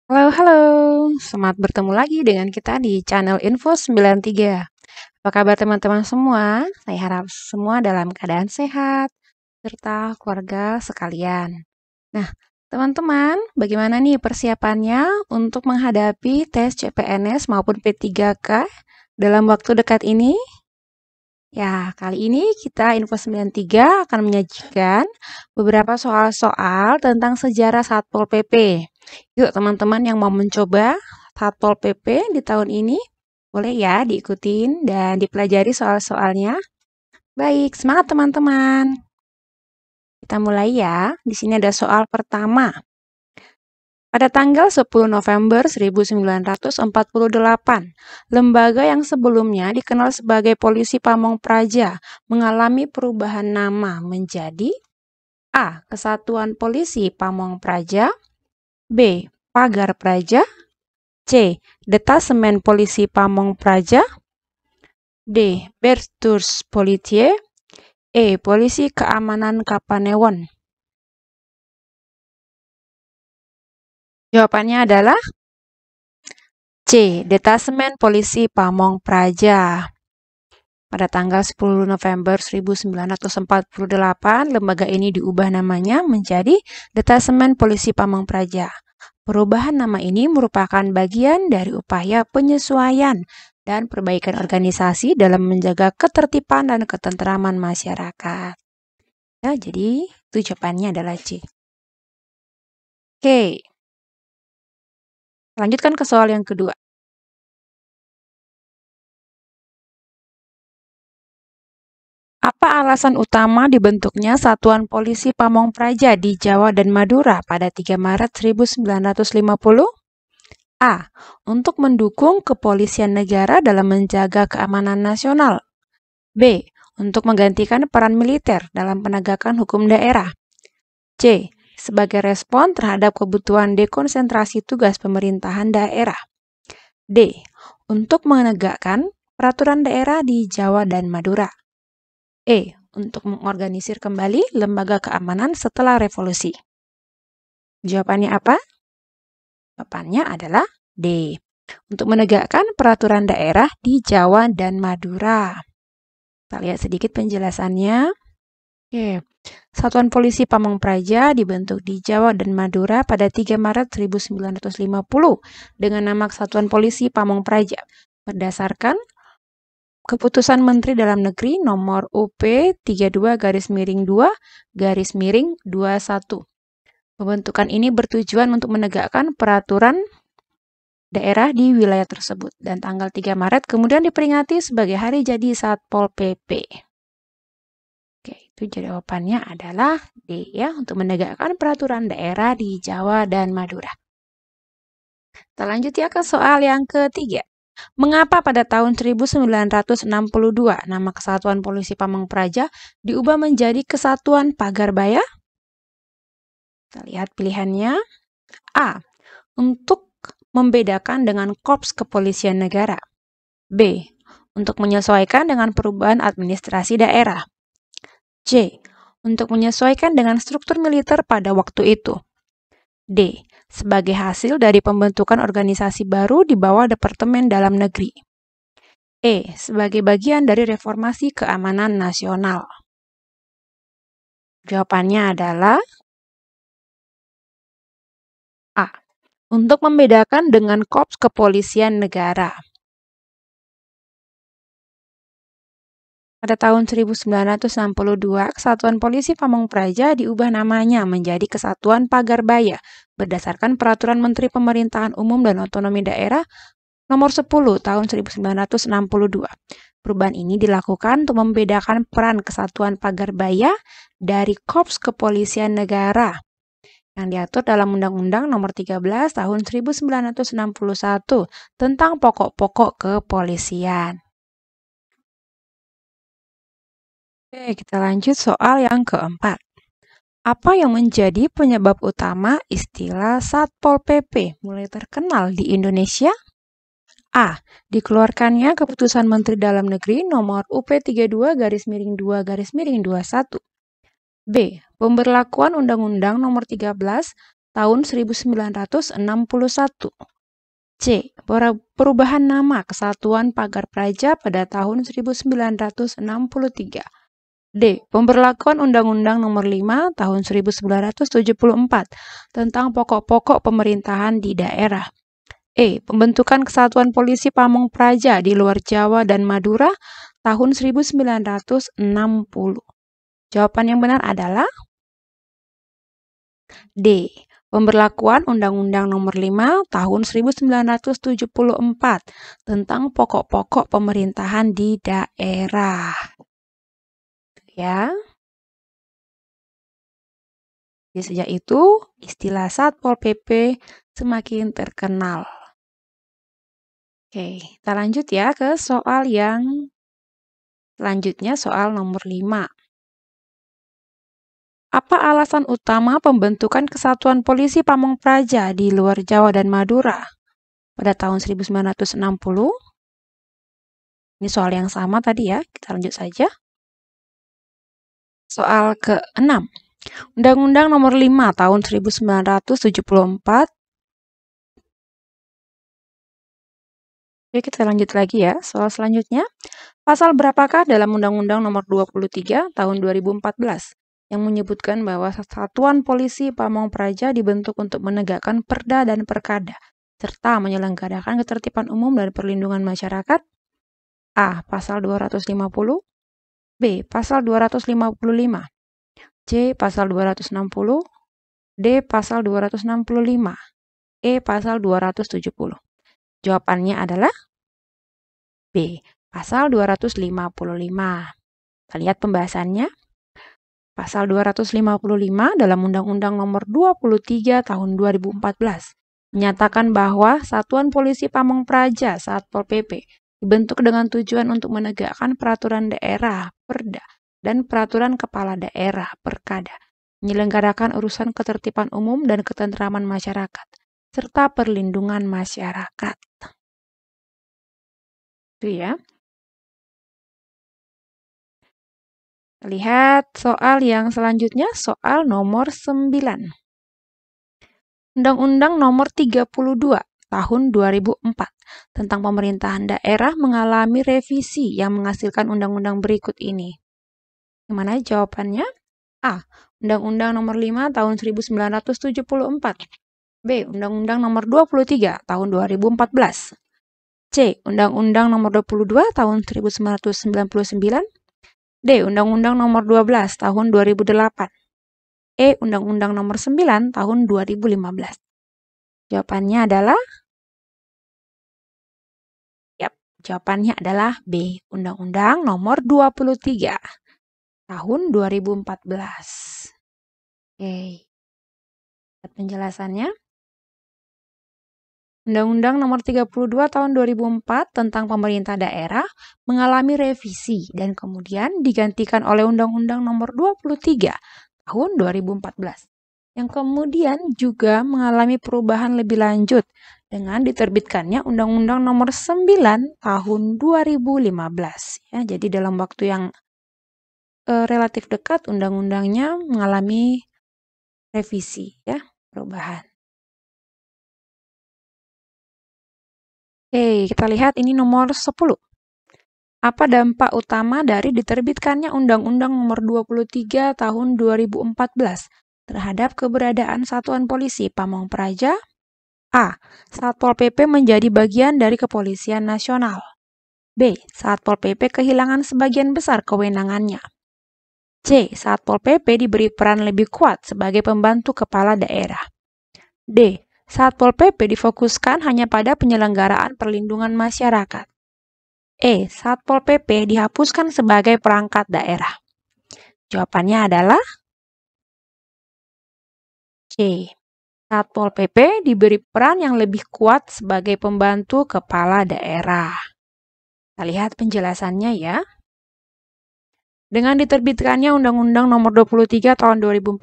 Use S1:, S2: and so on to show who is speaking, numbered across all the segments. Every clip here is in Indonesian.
S1: Halo, halo. Selamat bertemu lagi dengan kita di channel Info 93. Apa kabar teman-teman semua? Saya harap semua dalam keadaan sehat, serta keluarga sekalian. Nah, teman-teman, bagaimana nih persiapannya untuk menghadapi tes CPNS maupun P3K dalam waktu dekat ini? Ya, kali ini kita Info 93 akan menyajikan beberapa soal-soal tentang sejarah Satpol PP. Yuk teman-teman yang mau mencoba Satpol PP di tahun ini, boleh ya diikutin dan dipelajari soal-soalnya. Baik, semangat teman-teman. Kita mulai ya. Di sini ada soal pertama. Pada tanggal 10 November 1948, lembaga yang sebelumnya dikenal sebagai Polisi Pamong Praja mengalami perubahan nama menjadi A. Kesatuan Polisi Pamong Praja, B. Pagar Praja, C. Detasemen Polisi Pamong Praja, D. Berturs Politie, E. Polisi Keamanan Kapanewon. Jawabannya adalah C. Detasemen Polisi Pamong Praja. Pada tanggal 10 November 1948, lembaga ini diubah namanya menjadi Detasemen Polisi Pamong Praja. Perubahan nama ini merupakan bagian dari upaya penyesuaian dan perbaikan organisasi dalam menjaga ketertiban dan ketenteraman masyarakat. Ya, jadi itu jawabannya adalah C. Oke. Lanjutkan ke soal yang kedua. Apa alasan utama dibentuknya Satuan Polisi Pamong Praja di Jawa dan Madura pada 3 Maret 1950? A. Untuk mendukung kepolisian negara dalam menjaga keamanan nasional. B. Untuk menggantikan peran militer dalam penegakan hukum daerah. C. Sebagai respon terhadap kebutuhan dekonsentrasi tugas pemerintahan daerah. D. Untuk menegakkan peraturan daerah di Jawa dan Madura. E. Untuk mengorganisir kembali lembaga keamanan setelah revolusi. Jawabannya apa? Jawabannya adalah D. Untuk menegakkan peraturan daerah di Jawa dan Madura. Kita lihat sedikit penjelasannya. Oke. Satuan Polisi Pamong Praja dibentuk di Jawa dan Madura pada 3 Maret 1950 dengan nama Satuan Polisi Pamong Praja berdasarkan Keputusan Menteri Dalam Negeri Nomor UP 32-2-21. Pembentukan ini bertujuan untuk menegakkan peraturan daerah di wilayah tersebut dan tanggal 3 Maret kemudian diperingati sebagai hari jadi Satpol PP. Oke, itu jawabannya adalah D ya, untuk menegakkan peraturan daerah di Jawa dan Madura. Kita lanjut ya ke soal yang ketiga. Mengapa pada tahun 1962 nama Kesatuan Polisi Pamong Praja diubah menjadi Kesatuan Pagarbaya? Kita lihat pilihannya. A. Untuk membedakan dengan Korps Kepolisian Negara. B. Untuk menyesuaikan dengan perubahan administrasi daerah. C. Untuk menyesuaikan dengan struktur militer pada waktu itu. D. Sebagai hasil dari pembentukan organisasi baru di bawah Departemen Dalam Negeri. E. Sebagai bagian dari reformasi keamanan nasional. Jawabannya adalah A. Untuk membedakan dengan Korps Kepolisian Negara. Pada tahun 1962, Kesatuan Polisi Pamong Praja diubah namanya menjadi Kesatuan Pagarbaya berdasarkan Peraturan Menteri Pemerintahan Umum dan Otonomi Daerah Nomor 10 tahun 1962. Perubahan ini dilakukan untuk membedakan peran Kesatuan Pagarbaya dari Korps Kepolisian Negara yang diatur dalam Undang-Undang Nomor 13 tahun 1961 tentang pokok-pokok kepolisian. Oke, kita lanjut soal yang keempat. Apa yang menjadi penyebab utama istilah Satpol PP mulai terkenal di Indonesia? A. Dikeluarkannya Keputusan Menteri Dalam Negeri Nomor UP 32-2-21. B. Pemberlakuan Undang-Undang Nomor 13 tahun 1961. C. Perubahan nama Kesatuan Pagar Praja pada tahun 1963. D. Pemberlakuan Undang-Undang Nomor 5 Tahun 1974 tentang pokok-pokok pemerintahan di daerah. E. Pembentukan Kesatuan Polisi Pamong Praja di luar Jawa dan Madura tahun 1960. Jawaban yang benar adalah D. Pemberlakuan Undang-Undang Nomor 5 Tahun 1974 tentang pokok-pokok pemerintahan di daerah. Ya. Jadi sejak itu, istilah Satpol PP semakin terkenal. Oke, kita lanjut ya ke soal yang selanjutnya, soal nomor 5. Apa alasan utama pembentukan Kesatuan Polisi Pamong Praja di luar Jawa dan Madura pada tahun 1960? Ini soal yang sama tadi ya, kita lanjut saja. Soal ke-6. Undang-Undang Nomor 5 Tahun 1974. Oke, kita lanjut lagi ya. Soal selanjutnya, pasal berapakah dalam Undang-Undang Nomor 23 Tahun 2014 yang menyebutkan bahwa Satuan Polisi Pamong Praja dibentuk untuk menegakkan perda dan perkada, serta menyelenggarakan ketertiban umum dan perlindungan masyarakat? A. Pasal 250. B. Pasal 255. C. Pasal 260. D. Pasal 265. E. Pasal 270. Jawabannya adalah B. Pasal 255. Kita lihat pembahasannya. Pasal 255 dalam Undang-Undang Nomor 23 Tahun 2014 menyatakan bahwa Satuan Polisi Pamong Praja Satpol PP dibentuk dengan tujuan untuk menegakkan peraturan daerah (Perda) dan peraturan kepala daerah (Perkada), menyelenggarakan urusan ketertiban umum dan ketentraman masyarakat, serta perlindungan masyarakat. Itu ya. Lihat soal yang selanjutnya, soal nomor 9. Undang-Undang Nomor 32 Tahun 2004 tentang pemerintahan daerah mengalami revisi yang menghasilkan undang-undang berikut ini. Gimana jawabannya? A. Undang-Undang Nomor 5 Tahun 1974. B. Undang-Undang Nomor 23 Tahun 2014. C. Undang-Undang Nomor 22 Tahun 1999. D. Undang-Undang Nomor 12 Tahun 2008. E. Undang-Undang Nomor 9 Tahun 2015. Jawabannya adalah jawabannya adalah B. Undang-Undang Nomor 23 Tahun 2014. Oke. Lihat penjelasannya. Undang-Undang Nomor 32 Tahun 2004 tentang pemerintah daerah mengalami revisi dan kemudian digantikan oleh Undang-Undang Nomor 23 Tahun 2014 yang kemudian juga mengalami perubahan lebih lanjut dengan diterbitkannya Undang-Undang Nomor 9 Tahun 2015. Ya, jadi dalam waktu yang relatif dekat undang-undangnya mengalami revisi, ya, perubahan. Oke, kita lihat ini nomor 10. Apa dampak utama dari diterbitkannya Undang-Undang Nomor 23 Tahun 2014 terhadap keberadaan Satuan Polisi Pamong Praja? A. Satpol PP menjadi bagian dari Kepolisian Nasional. B. Satpol PP kehilangan sebagian besar kewenangannya. C. Satpol PP diberi peran lebih kuat sebagai pembantu kepala daerah. D. Satpol PP difokuskan hanya pada penyelenggaraan perlindungan masyarakat. E. Satpol PP dihapuskan sebagai perangkat daerah. Jawabannya adalah C. Satpol PP diberi peran yang lebih kuat sebagai pembantu kepala daerah. Kita lihat penjelasannya ya. Dengan diterbitkannya Undang-Undang Nomor 23 Tahun 2014,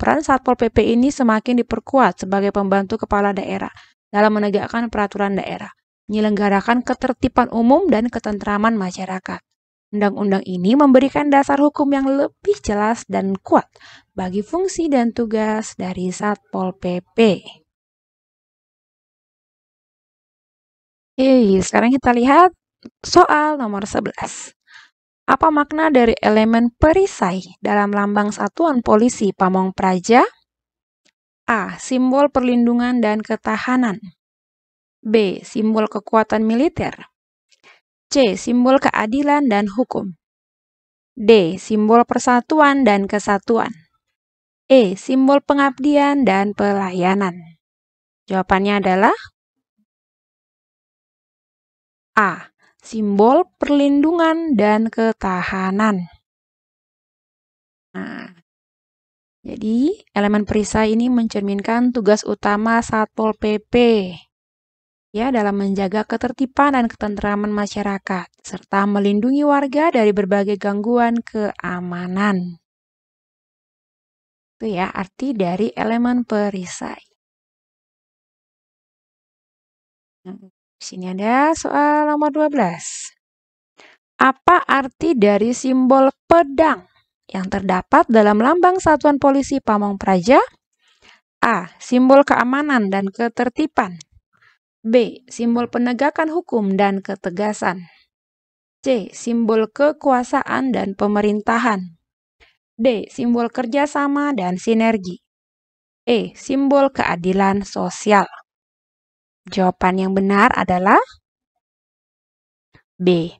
S1: peran Satpol PP ini semakin diperkuat sebagai pembantu kepala daerah dalam menegakkan peraturan daerah, menyelenggarakan ketertiban umum dan ketentraman masyarakat, Undang-undang ini memberikan dasar hukum yang lebih jelas dan kuat bagi fungsi dan tugas dari Satpol PP. Sekarang kita lihat soal nomor 11. Apa makna dari elemen perisai dalam lambang Satuan Polisi Pamong Praja? A. Simbol perlindungan dan ketahanan. B. Simbol kekuatan militer. C. Simbol keadilan dan hukum. D. Simbol persatuan dan kesatuan. E. Simbol pengabdian dan pelayanan. Jawabannya adalah A. Simbol perlindungan dan ketahanan. Nah, jadi elemen perisai ini mencerminkan tugas utama Satpol PP ya dalam menjaga ketertiban dan ketentraman masyarakat serta melindungi warga dari berbagai gangguan keamanan. Itu ya arti dari elemen perisai. Nah, di sini ada soal nomor 12. Apa arti dari simbol pedang yang terdapat dalam lambang Satuan Polisi Pamong Praja? A. Simbol keamanan dan ketertiban. B. Simbol penegakan hukum dan ketegasan. C. Simbol kekuasaan dan pemerintahan. D. Simbol kerjasama dan sinergi. E. Simbol keadilan sosial. Jawaban yang benar adalah B.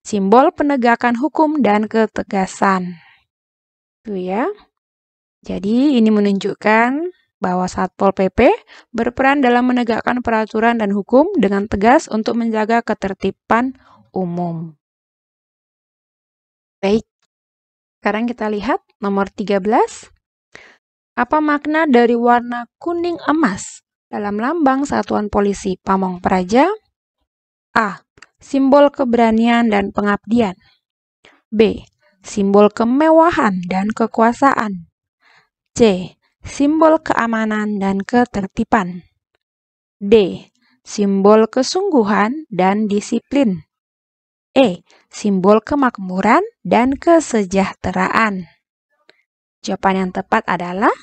S1: Simbol penegakan hukum dan ketegasan. Tuh ya. Jadi ini menunjukkan bahwa Satpol PP berperan dalam menegakkan peraturan dan hukum dengan tegas untuk menjaga ketertiban umum. Baik, sekarang kita lihat nomor 13. Apa makna dari warna kuning emas dalam lambang Satuan Polisi Pamong Praja? A. Simbol keberanian dan pengabdian. B. Simbol kemewahan dan kekuasaan. C. Simbol keamanan dan ketertiban. D. Simbol kesungguhan dan disiplin. E. Simbol kemakmuran dan kesejahteraan. Jawaban yang tepat adalah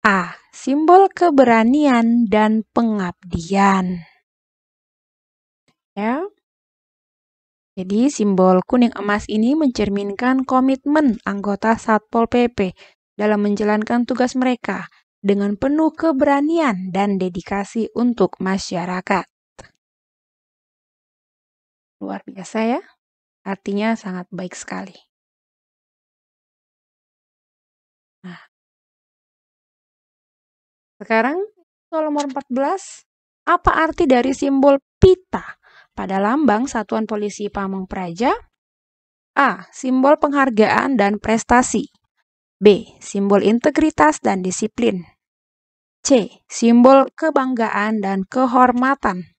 S1: A. Simbol keberanian dan pengabdian. Ya. Jadi simbol kuning emas ini mencerminkan komitmen anggota Satpol PP dalam menjalankan tugas mereka dengan penuh keberanian dan dedikasi untuk masyarakat. Luar biasa ya, artinya sangat baik sekali. Nah, sekarang soal nomor 14, apa arti dari simbol pita pada lambang Satuan Polisi Pamong Praja? A. Simbol penghargaan dan prestasi. B. Simbol integritas dan disiplin. C. Simbol kebanggaan dan kehormatan.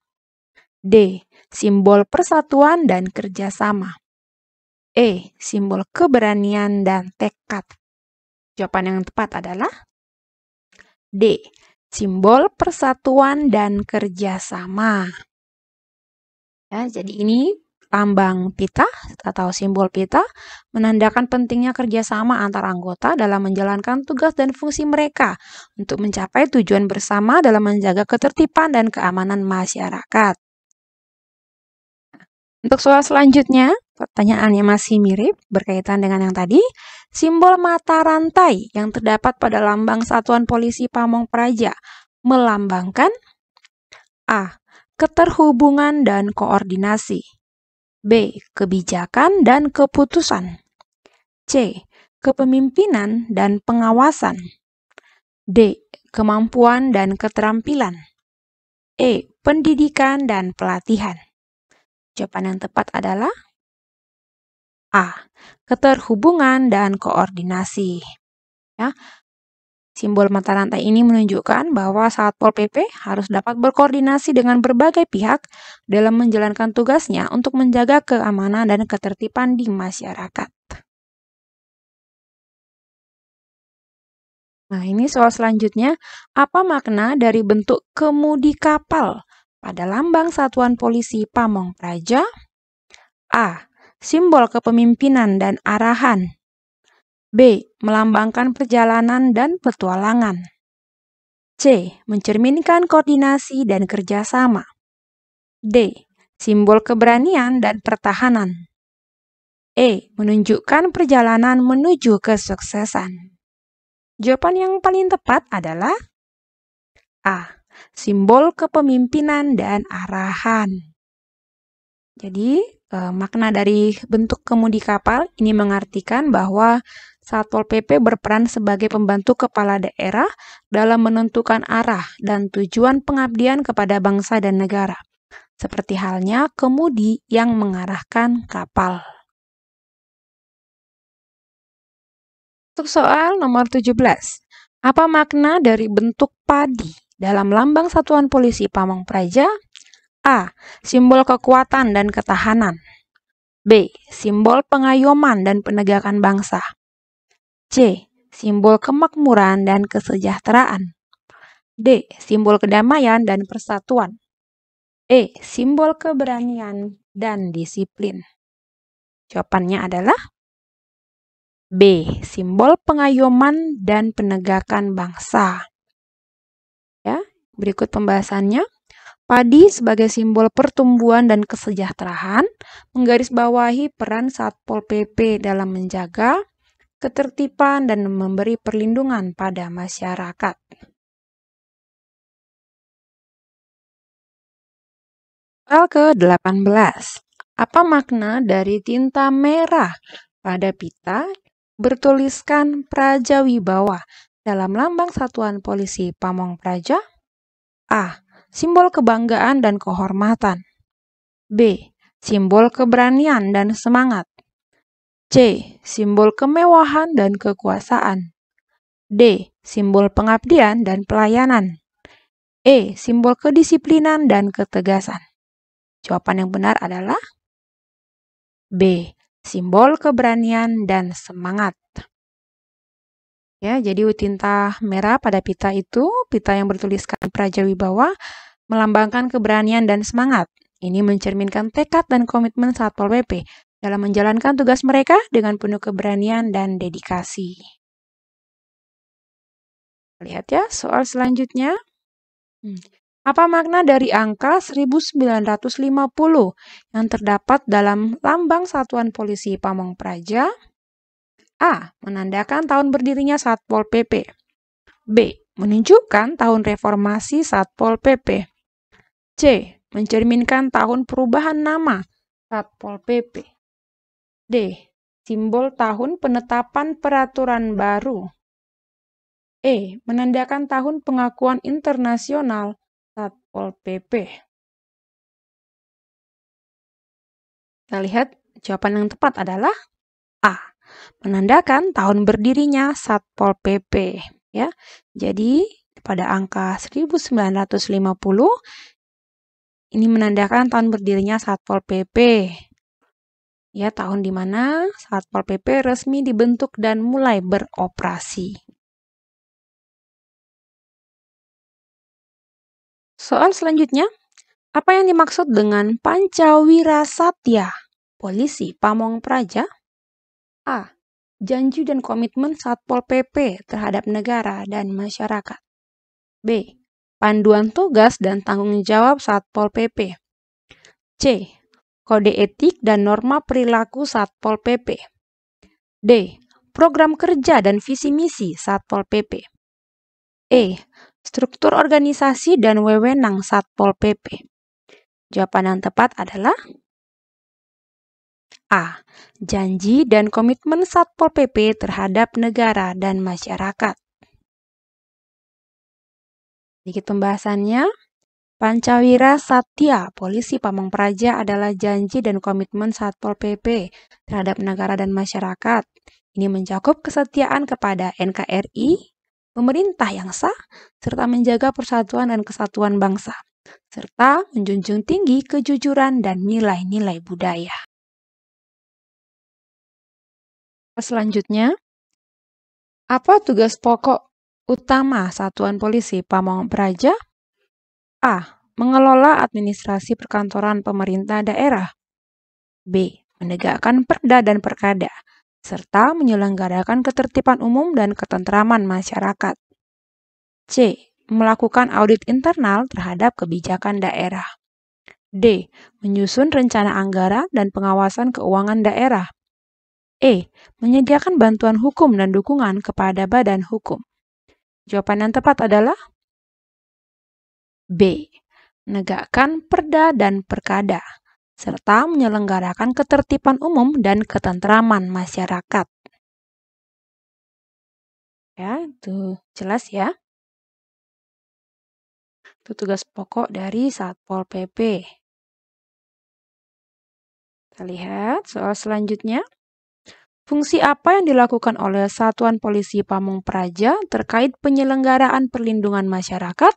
S1: D. Simbol persatuan dan kerjasama. E. Simbol keberanian dan tekad. Jawaban yang tepat adalah D. Simbol persatuan dan kerjasama. Ya, jadi ini lambang pita atau simbol pita menandakan pentingnya kerjasama antar anggota dalam menjalankan tugas dan fungsi mereka untuk mencapai tujuan bersama dalam menjaga ketertiban dan keamanan masyarakat. Untuk soal selanjutnya, pertanyaannya masih mirip berkaitan dengan yang tadi. Simbol mata rantai yang terdapat pada lambang Satuan Polisi Pamong Praja melambangkan A. Keterhubungan dan koordinasi. B. Kebijakan dan keputusan. C. Kepemimpinan dan pengawasan. D. Kemampuan dan keterampilan. E. Pendidikan dan pelatihan. Jawaban yang tepat adalah A. Keterhubungan dan koordinasi. Ya. Simbol mata rantai ini menunjukkan bahwa Satpol PP harus dapat berkoordinasi dengan berbagai pihak dalam menjalankan tugasnya untuk menjaga keamanan dan ketertiban di masyarakat. Nah, ini soal selanjutnya. Apa makna dari bentuk kemudi kapal pada lambang Satuan Polisi Pamong Praja? A. Simbol kepemimpinan dan arahan. B. Melambangkan perjalanan dan petualangan. C. Mencerminkan koordinasi dan kerjasama. D. Simbol keberanian dan pertahanan. E. Menunjukkan perjalanan menuju kesuksesan. Jawaban yang paling tepat adalah A. Simbol kepemimpinan dan arahan. Jadi, makna dari bentuk kemudi kapal ini mengartikan bahwa Satpol PP berperan sebagai pembantu kepala daerah dalam menentukan arah dan tujuan pengabdian kepada bangsa dan negara, seperti halnya kemudi yang mengarahkan kapal. Untuk soal nomor 17, apa makna dari bentuk padi dalam lambang Satuan Polisi Pamong Praja? A. Simbol kekuatan dan ketahanan. B. Simbol pengayoman dan penegakan bangsa. C. Simbol kemakmuran dan kesejahteraan. D. Simbol kedamaian dan persatuan. E. Simbol keberanian dan disiplin. Jawabannya adalah B. Simbol pengayoman dan penegakan bangsa. Ya, berikut pembahasannya. Padi sebagai simbol pertumbuhan dan kesejahteraan menggarisbawahi peran Satpol PP dalam menjaga ketertiban dan memberi perlindungan pada masyarakat. Soal ke-18. Apa makna dari tinta merah pada pita bertuliskan Praja Wibawa dalam lambang Satuan Polisi Pamong Praja? A. Simbol kebanggaan dan kehormatan. B. Simbol keberanian dan semangat. C. Simbol kemewahan dan kekuasaan. D. Simbol pengabdian dan pelayanan. E. Simbol kedisiplinan dan ketegasan. Jawaban yang benar adalah B. Simbol keberanian dan semangat. Ya, jadi tinta merah pada pita itu, pita yang bertuliskan Praja Wibawa, melambangkan keberanian dan semangat. Ini mencerminkan tekad dan komitmen Satpol PP dalam menjalankan tugas mereka dengan penuh keberanian dan dedikasi. Lihat ya, soal selanjutnya. Apa makna dari angka 1950 yang terdapat dalam lambang Satuan Polisi Pamong Praja? A. Menandakan tahun berdirinya Satpol PP. B. Menunjukkan tahun reformasi Satpol PP. C. Mencerminkan tahun perubahan nama Satpol PP. D. Simbol tahun penetapan peraturan baru. E. Menandakan tahun pengakuan internasional Satpol PP. Kita lihat jawaban yang tepat adalah A. Menandakan tahun berdirinya Satpol PP. Ya, jadi pada angka 1950 ini menandakan tahun berdirinya Satpol PP. Ya, tahun di mana Satpol PP resmi dibentuk dan mulai beroperasi. Soal selanjutnya, apa yang dimaksud dengan Pancawira Satya Polisi Pamong Praja? A. Janji dan komitmen Satpol PP terhadap negara dan masyarakat. B. Panduan tugas dan tanggung jawab Satpol PP. C. Kode etik dan norma perilaku Satpol PP. D. Program kerja dan visi misi Satpol PP. E. Struktur organisasi dan wewenang Satpol PP. Jawaban yang tepat adalah A. Janji dan komitmen Satpol PP terhadap negara dan masyarakat. Sedikit pembahasannya. Pancawira Satya Polisi Pamong Praja adalah janji dan komitmen Satpol PP terhadap negara dan masyarakat. Ini mencakup kesetiaan kepada NKRI, pemerintah yang sah, serta menjaga persatuan dan kesatuan bangsa, serta menjunjung tinggi kejujuran dan nilai-nilai budaya. Selanjutnya, apa tugas pokok utama Satuan Polisi Pamong Praja? A. Mengelola administrasi perkantoran pemerintah daerah. B. menegakkan perda dan perkada, serta menyelenggarakan ketertiban umum dan ketentraman masyarakat. C. Melakukan audit internal terhadap kebijakan daerah. D. Menyusun rencana anggaran dan pengawasan keuangan daerah. E. Menyediakan bantuan hukum dan dukungan kepada badan hukum. Jawaban yang tepat adalah B. Menegakkan perda dan perkada, serta menyelenggarakan ketertiban umum dan ketentraman masyarakat. Ya, itu jelas ya. Itu tugas pokok dari Satpol PP. Kita lihat soal selanjutnya. Fungsi apa yang dilakukan oleh Satuan Polisi Pamong Praja terkait penyelenggaraan perlindungan masyarakat?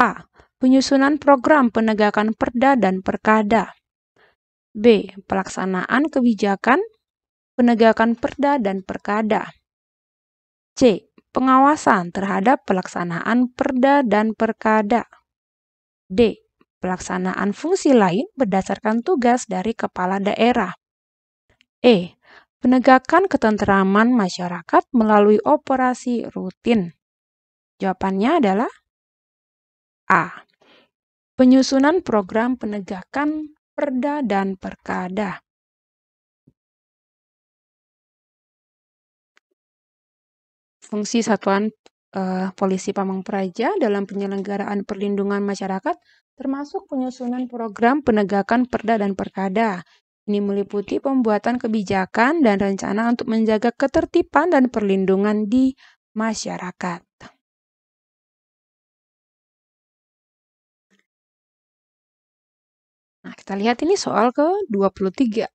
S1: A. Penyusunan program penegakan perda dan perkada. B. Pelaksanaan kebijakan penegakan perda dan perkada. C. Pengawasan terhadap pelaksanaan perda dan perkada. D. Pelaksanaan fungsi lain berdasarkan tugas dari kepala daerah. E. Penegakan ketentraman masyarakat melalui operasi rutin. Jawabannya adalah A. Penyusunan program penegakan perda dan perkada. Fungsi Satuan Polisi Pamong Praja dalam penyelenggaraan perlindungan masyarakat termasuk penyusunan program penegakan perda dan perkada. Ini meliputi pembuatan kebijakan dan rencana untuk menjaga ketertiban dan perlindungan di masyarakat. Nah, kita lihat ini soal ke-23.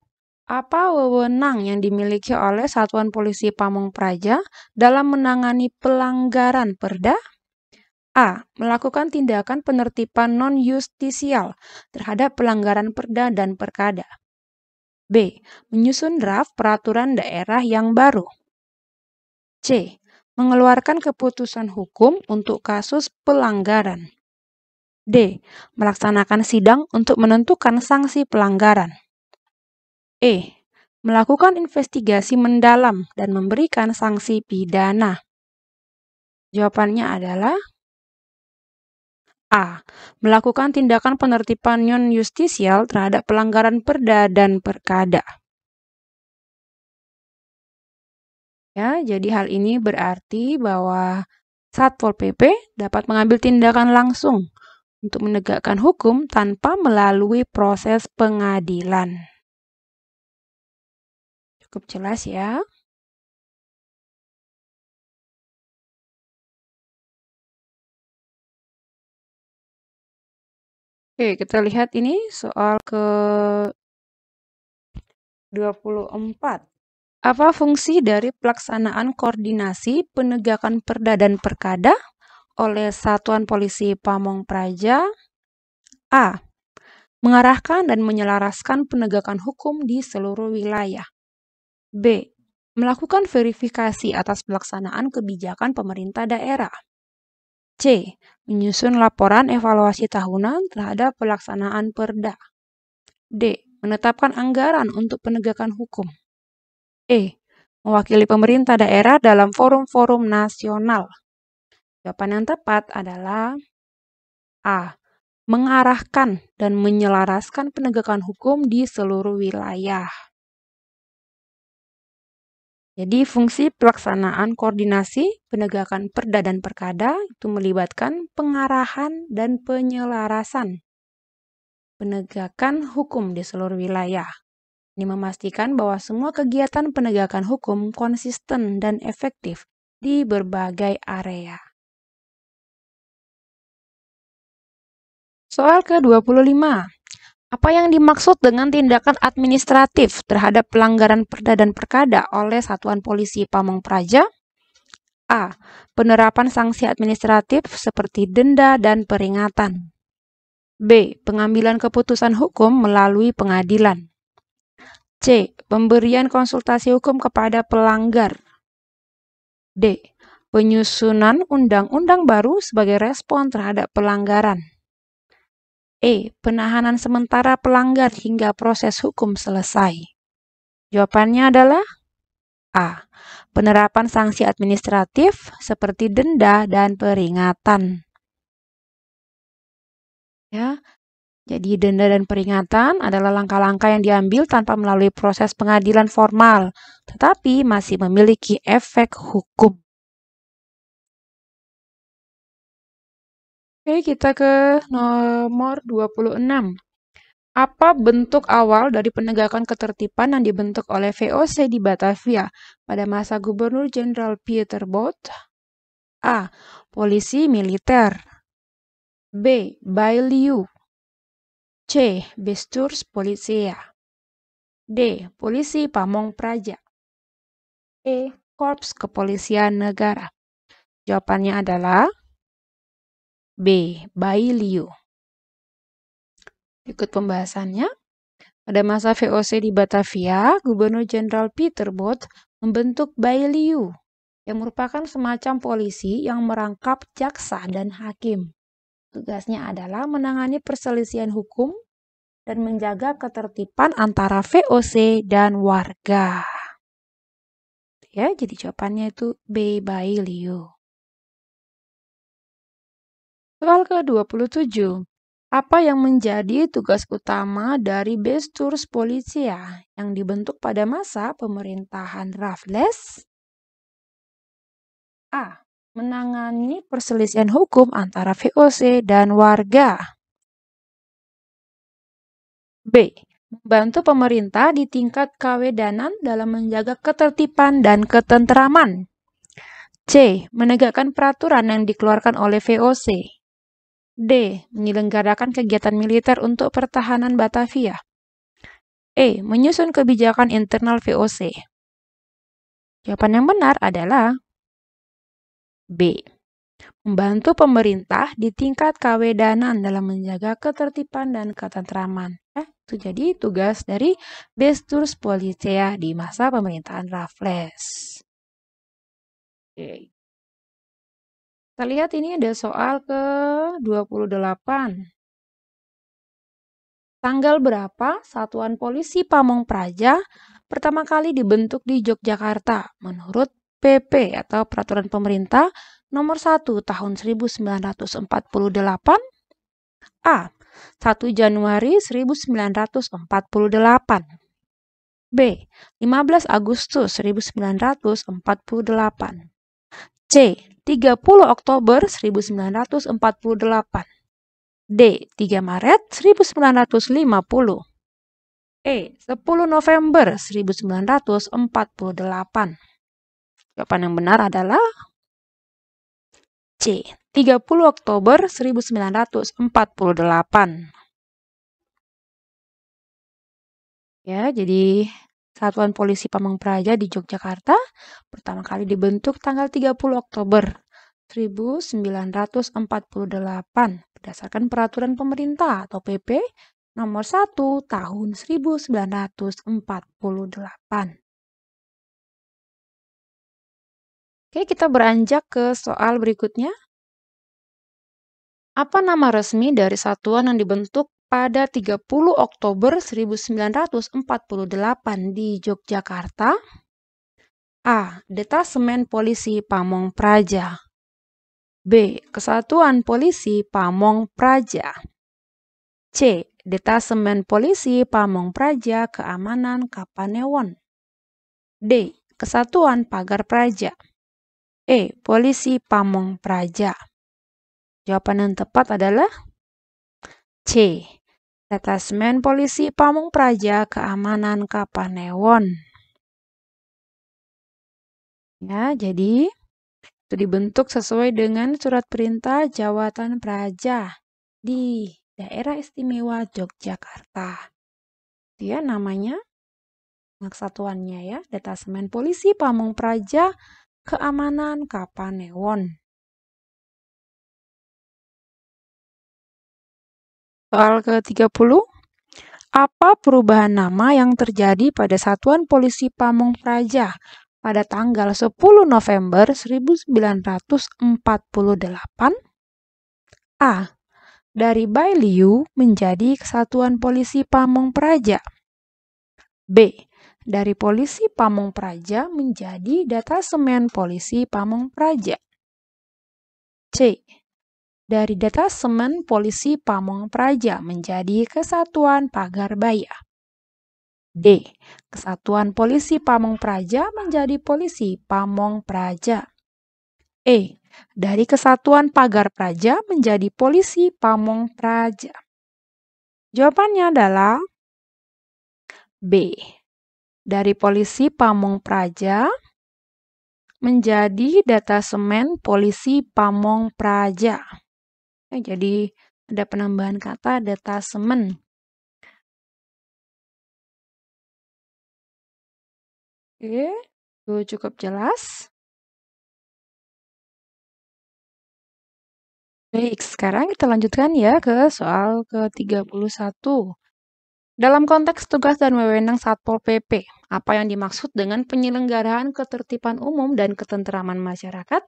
S1: Apa wewenang yang dimiliki oleh Satuan Polisi Pamong Praja dalam menangani pelanggaran perda? A. Melakukan tindakan penertiban non-justisial terhadap pelanggaran perda dan perkada. B. Menyusun draft peraturan daerah yang baru. C. Mengeluarkan keputusan hukum untuk kasus pelanggaran. D. Melaksanakan sidang untuk menentukan sanksi pelanggaran. E. Melakukan investigasi mendalam dan memberikan sanksi pidana. Jawabannya adalah A. Melakukan tindakan penertiban non-justisial terhadap pelanggaran perda dan perkada. Ya, jadi hal ini berarti bahwa Satpol PP dapat mengambil tindakan langsung untuk menegakkan hukum tanpa melalui proses pengadilan. Cukup jelas ya. Oke, kita lihat ini soal ke-24. Apa fungsi dari pelaksanaan koordinasi penegakan perda dan perkada oleh Satuan Polisi Pamong Praja? A. Mengarahkan dan menyelaraskan penegakan hukum di seluruh wilayah. B. Melakukan verifikasi atas pelaksanaan kebijakan pemerintah daerah. C. Menyusun laporan evaluasi tahunan terhadap pelaksanaan perda. D. Menetapkan anggaran untuk penegakan hukum. E. Mewakili pemerintah daerah dalam forum-forum nasional. Jawaban yang tepat adalah A. Mengarahkan dan menyelaraskan penegakan hukum di seluruh wilayah. Jadi fungsi pelaksanaan koordinasi penegakan perda dan perkada itu melibatkan pengarahan dan penyelarasan penegakan hukum di seluruh wilayah. Ini memastikan bahwa semua kegiatan penegakan hukum konsisten dan efektif di berbagai area. Soal ke-25. Apa yang dimaksud dengan tindakan administratif terhadap pelanggaran perda dan perkada oleh Satuan Polisi Pamong Praja? A. Penerapan sanksi administratif seperti denda dan peringatan. B. Pengambilan keputusan hukum melalui pengadilan. C. Pemberian konsultasi hukum kepada pelanggar. D. Penyusunan undang-undang baru sebagai respon terhadap pelanggaran. Penahanan sementara pelanggar hingga proses hukum selesai. Jawabannya adalah A. Penerapan sanksi administratif seperti denda dan peringatan. Ya, jadi denda dan peringatan adalah langkah-langkah yang diambil tanpa melalui proses pengadilan formal, tetapi masih memiliki efek hukum. Oke, kita ke nomor 26. Apa bentuk awal dari penegakan ketertiban yang dibentuk oleh VOC di Batavia pada masa Gubernur Jenderal Pieter Both? A. Polisi militer. B. Bailiu. C. Bestuurs Politia. D. Polisi Pamong Praja. E. Korps Kepolisian Negara. Jawabannya adalah B. Bailiu. Ikut pembahasannya. Pada masa VOC di Batavia, Gubernur Jenderal Pieter Both membentuk Bailiu, yang merupakan semacam polisi yang merangkap jaksa dan hakim. Tugasnya adalah menangani perselisihan hukum dan menjaga ketertiban antara VOC dan warga. Ya, jadi jawabannya itu B. Bailiu. Soal ke-27. Apa yang menjadi tugas utama dari Bestuurs Politia yang dibentuk pada masa pemerintahan Raffles? A. Menangani perselisihan hukum antara VOC dan warga. B. Membantu pemerintah di tingkat kawedanan dalam menjaga ketertiban dan ketentraman. C. Menegakkan peraturan yang dikeluarkan oleh VOC. D. Menyelenggarakan kegiatan militer untuk pertahanan Batavia. E. Menyusun kebijakan internal VOC. Jawaban yang benar adalah B. Membantu pemerintah di tingkat kawedanan dalam menjaga ketertiban dan ketentraman. Itu jadi tugas dari Bestuurs Politia di masa pemerintahan Raffles. Oke. Kita lihat ini ada soal ke-28. Tanggal berapa Satuan Polisi Pamong Praja pertama kali dibentuk di Yogyakarta menurut PP atau Peraturan Pemerintah Nomor 1 Tahun 1948? A. 1 Januari 1948. B. 15 Agustus 1948. C. 30 Oktober 1948. D. 3 Maret 1950. E. 10 November 1948. Jawaban yang benar adalah C. 30 Oktober 1948. Ya, jadi Satuan Polisi Pamong Praja di Yogyakarta pertama kali dibentuk tanggal 30 Oktober 1948 berdasarkan Peraturan Pemerintah atau PP Nomor 1 Tahun 1948. Oke, kita beranjak ke soal berikutnya. Apa nama resmi dari satuan yang dibentuk pada 30 Oktober 1948 di Yogyakarta? A. Detasemen Polisi Pamong Praja. B. Kesatuan Polisi Pamong Praja. C. Detasemen Polisi Pamong Praja Keamanan Kapanewon. D. Kesatuan Pagar Praja. E. Polisi Pamong Praja. Jawaban yang tepat adalah C. Detasemen Polisi Pamong Praja Keamanan Kapanewon. Ya, jadi itu dibentuk sesuai dengan Surat Perintah Jawatan Praja di Daerah Istimewa Yogyakarta. Itu ya namanya, kesatuannya ya, Detasemen Polisi Pamong Praja Keamanan Kapanewon. Soal ke-30. Apa perubahan nama yang terjadi pada Satuan Polisi Pamong Praja pada tanggal 10 November 1948? A. dari Bailiu menjadi Kesatuan Polisi Pamong Praja. B. Dari Polisi Pamong Praja menjadi Detasemen Polisi Pamong Praja. C. Dari Detasemen Polisi Pamong Praja menjadi Kesatuan Pagarbaya. D. Kesatuan Polisi Pamong Praja menjadi Polisi Pamong Praja. E. Dari Kesatuan Pagar Praja menjadi Polisi Pamong Praja. Jawabannya adalah B. Dari Polisi Pamong Praja menjadi Detasemen Polisi Pamong Praja. Jadi ada penambahan kata detasemen. Oke, itu cukup jelas. Baik, sekarang kita lanjutkan ya ke soal ke-31. Dalam konteks tugas dan wewenang Satpol PP, apa yang dimaksud dengan penyelenggaraan ketertiban umum dan ketenteraman masyarakat?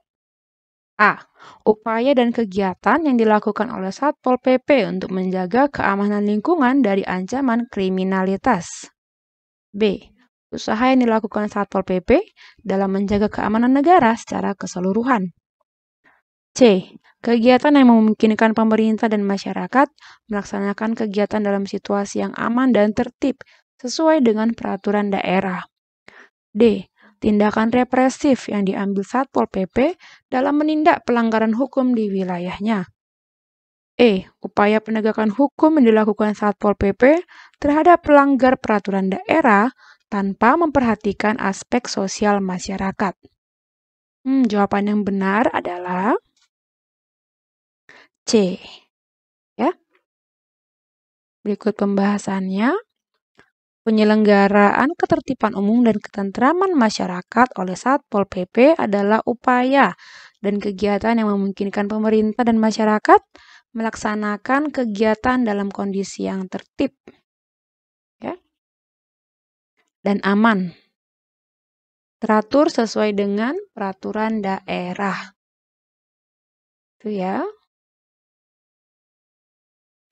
S1: A. Upaya dan kegiatan yang dilakukan oleh Satpol PP untuk menjaga keamanan lingkungan dari ancaman kriminalitas. B. Usaha yang dilakukan Satpol PP dalam menjaga keamanan negara secara keseluruhan. C. Kegiatan yang memungkinkan pemerintah dan masyarakat melaksanakan kegiatan dalam situasi yang aman dan tertib sesuai dengan peraturan daerah. D. Tindakan represif yang diambil Satpol PP dalam menindak pelanggaran hukum di wilayahnya. E. Upaya penegakan hukum yang dilakukan Satpol PP terhadap pelanggar peraturan daerah tanpa memperhatikan aspek sosial masyarakat. Jawaban yang benar adalah C. Ya. Berikut pembahasannya. Penyelenggaraan ketertiban umum dan ketentraman masyarakat oleh Satpol PP adalah upaya dan kegiatan yang memungkinkan pemerintah dan masyarakat melaksanakan kegiatan dalam kondisi yang tertib, ya, dan aman, teratur sesuai dengan peraturan daerah. Itu ya.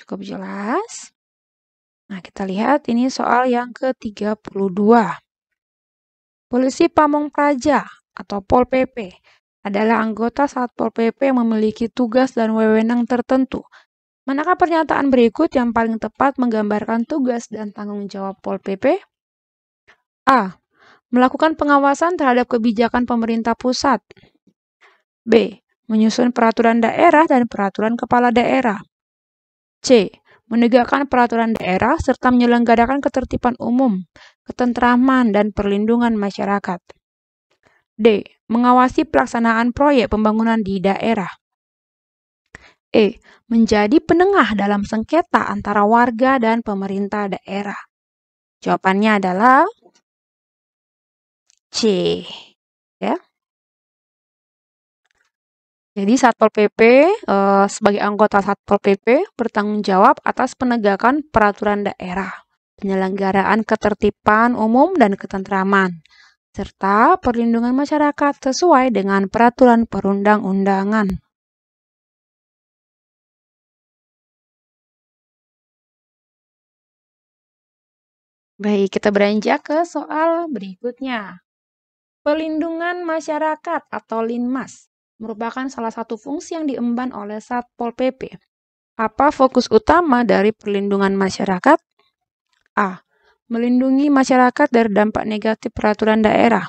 S1: Cukup jelas. Nah, kita lihat ini soal yang ke-32. Polisi Pamong Praja atau Pol PP adalah anggota Satpol PP yang memiliki tugas dan wewenang tertentu. Manakah pernyataan berikut yang paling tepat menggambarkan tugas dan tanggung jawab Pol PP? A. Melakukan pengawasan terhadap kebijakan pemerintah pusat. B. Menyusun peraturan daerah dan peraturan kepala daerah. C. Menegakkan peraturan daerah serta menyelenggarakan ketertiban umum, ketentraman, dan perlindungan masyarakat. D. Mengawasi pelaksanaan proyek pembangunan di daerah. E. Menjadi penengah dalam sengketa antara warga dan pemerintah daerah. Jawabannya adalah C. Ya. Jadi Satpol PP sebagai anggota Satpol PP bertanggung jawab atas penegakan peraturan daerah, penyelenggaraan ketertiban umum dan ketentraman, serta perlindungan masyarakat sesuai dengan peraturan perundang-undangan. Baik, kita beranjak ke soal berikutnya. Pelindungan masyarakat atau Linmas merupakan salah satu fungsi yang diemban oleh Satpol PP. Apa fokus utama dari perlindungan masyarakat? A. Melindungi masyarakat dari dampak negatif peraturan daerah.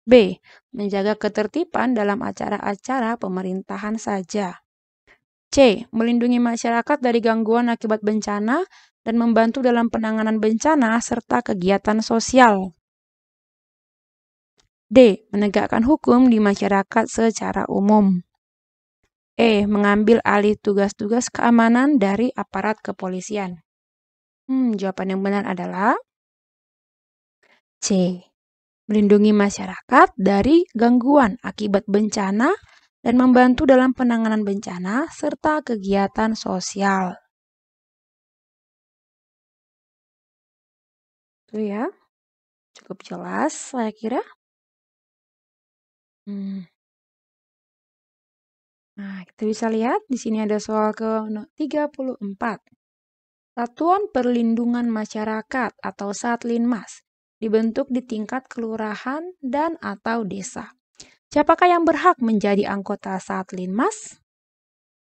S1: B. Menjaga ketertiban dalam acara-acara pemerintahan saja. C. Melindungi masyarakat dari gangguan akibat bencana dan membantu dalam penanganan bencana serta kegiatan sosial. D. Menegakkan hukum di masyarakat secara umum. E. Mengambil alih tugas-tugas keamanan dari aparat kepolisian. Jawaban yang benar adalah C. Melindungi masyarakat dari gangguan akibat bencana dan membantu dalam penanganan bencana serta kegiatan sosial. Itu ya. Cukup jelas saya kira. Nah, kita bisa lihat di sini ada soal ke-34. Satuan Perlindungan Masyarakat atau Satlinmas dibentuk di tingkat kelurahan dan atau desa. Siapakah yang berhak menjadi anggota Satlinmas?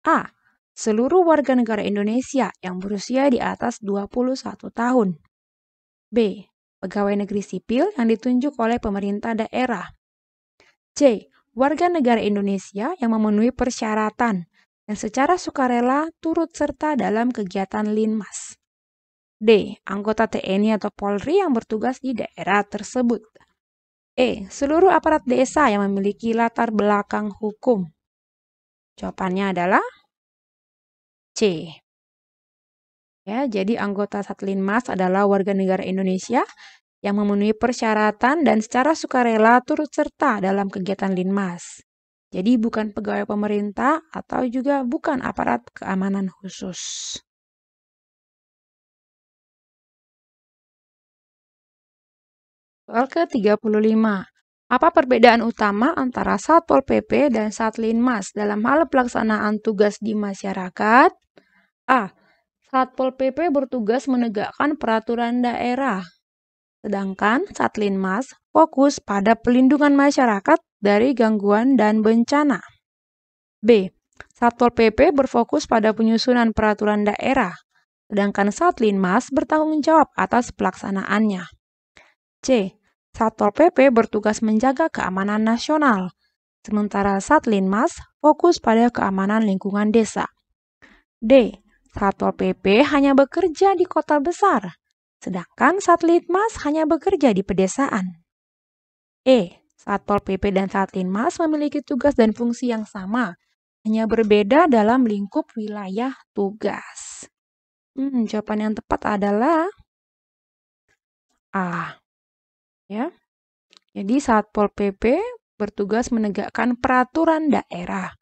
S1: A. Seluruh warga negara Indonesia yang berusia di atas 21 tahun. B. Pegawai negeri sipil yang ditunjuk oleh pemerintah daerah. C. Warga negara Indonesia yang memenuhi persyaratan dan secara sukarela turut serta dalam kegiatan Linmas. D. Anggota TNI atau Polri yang bertugas di daerah tersebut. E. Seluruh aparat desa yang memiliki latar belakang hukum. Jawabannya adalah C. Ya, jadi anggota Satlinmas adalah warga negara Indonesia yang memenuhi persyaratan dan secara sukarela turut serta dalam kegiatan Linmas. Jadi bukan pegawai pemerintah atau juga bukan aparat keamanan khusus. Soal ke-35. Apa perbedaan utama antara Satpol PP dan Satlinmas dalam hal pelaksanaan tugas di masyarakat? A. Satpol PP bertugas menegakkan peraturan daerah, sedangkan Satlinmas fokus pada pelindungan masyarakat dari gangguan dan bencana. B. Satpol PP berfokus pada penyusunan peraturan daerah, sedangkan Satlinmas bertanggung jawab atas pelaksanaannya. C. Satpol PP bertugas menjaga keamanan nasional, sementara Satlinmas fokus pada keamanan lingkungan desa. D. Satpol PP hanya bekerja di kota besar, sedangkan Satlinmas hanya bekerja di pedesaan. E. Satpol PP dan Satlinmas memiliki tugas dan fungsi yang sama, hanya berbeda dalam lingkup wilayah tugas. Jawaban yang tepat adalah A. Ya. Jadi Satpol PP bertugas menegakkan peraturan daerah,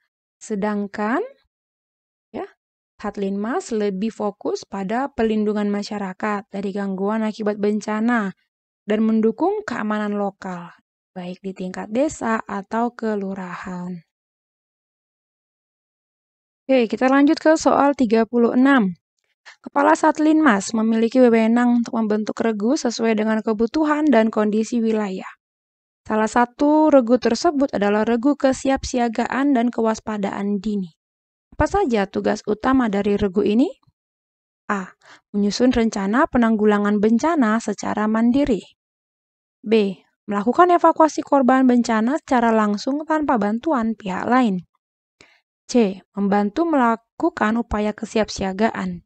S1: sedangkan ya, Satlinmas lebih fokus pada pelindungan masyarakat dari gangguan akibat bencana dan mendukung keamanan lokal, baik di tingkat desa atau kelurahan. Oke, kita lanjut ke soal 36. Kepala Satlinmas memiliki wewenang untuk membentuk regu sesuai dengan kebutuhan dan kondisi wilayah. Salah satu regu tersebut adalah regu kesiapsiagaan dan kewaspadaan dini. Apa saja tugas utama dari regu ini? A. Menyusun rencana penanggulangan bencana secara mandiri. B. Melakukan evakuasi korban bencana secara langsung tanpa bantuan pihak lain. C. Membantu melakukan upaya kesiapsiagaan,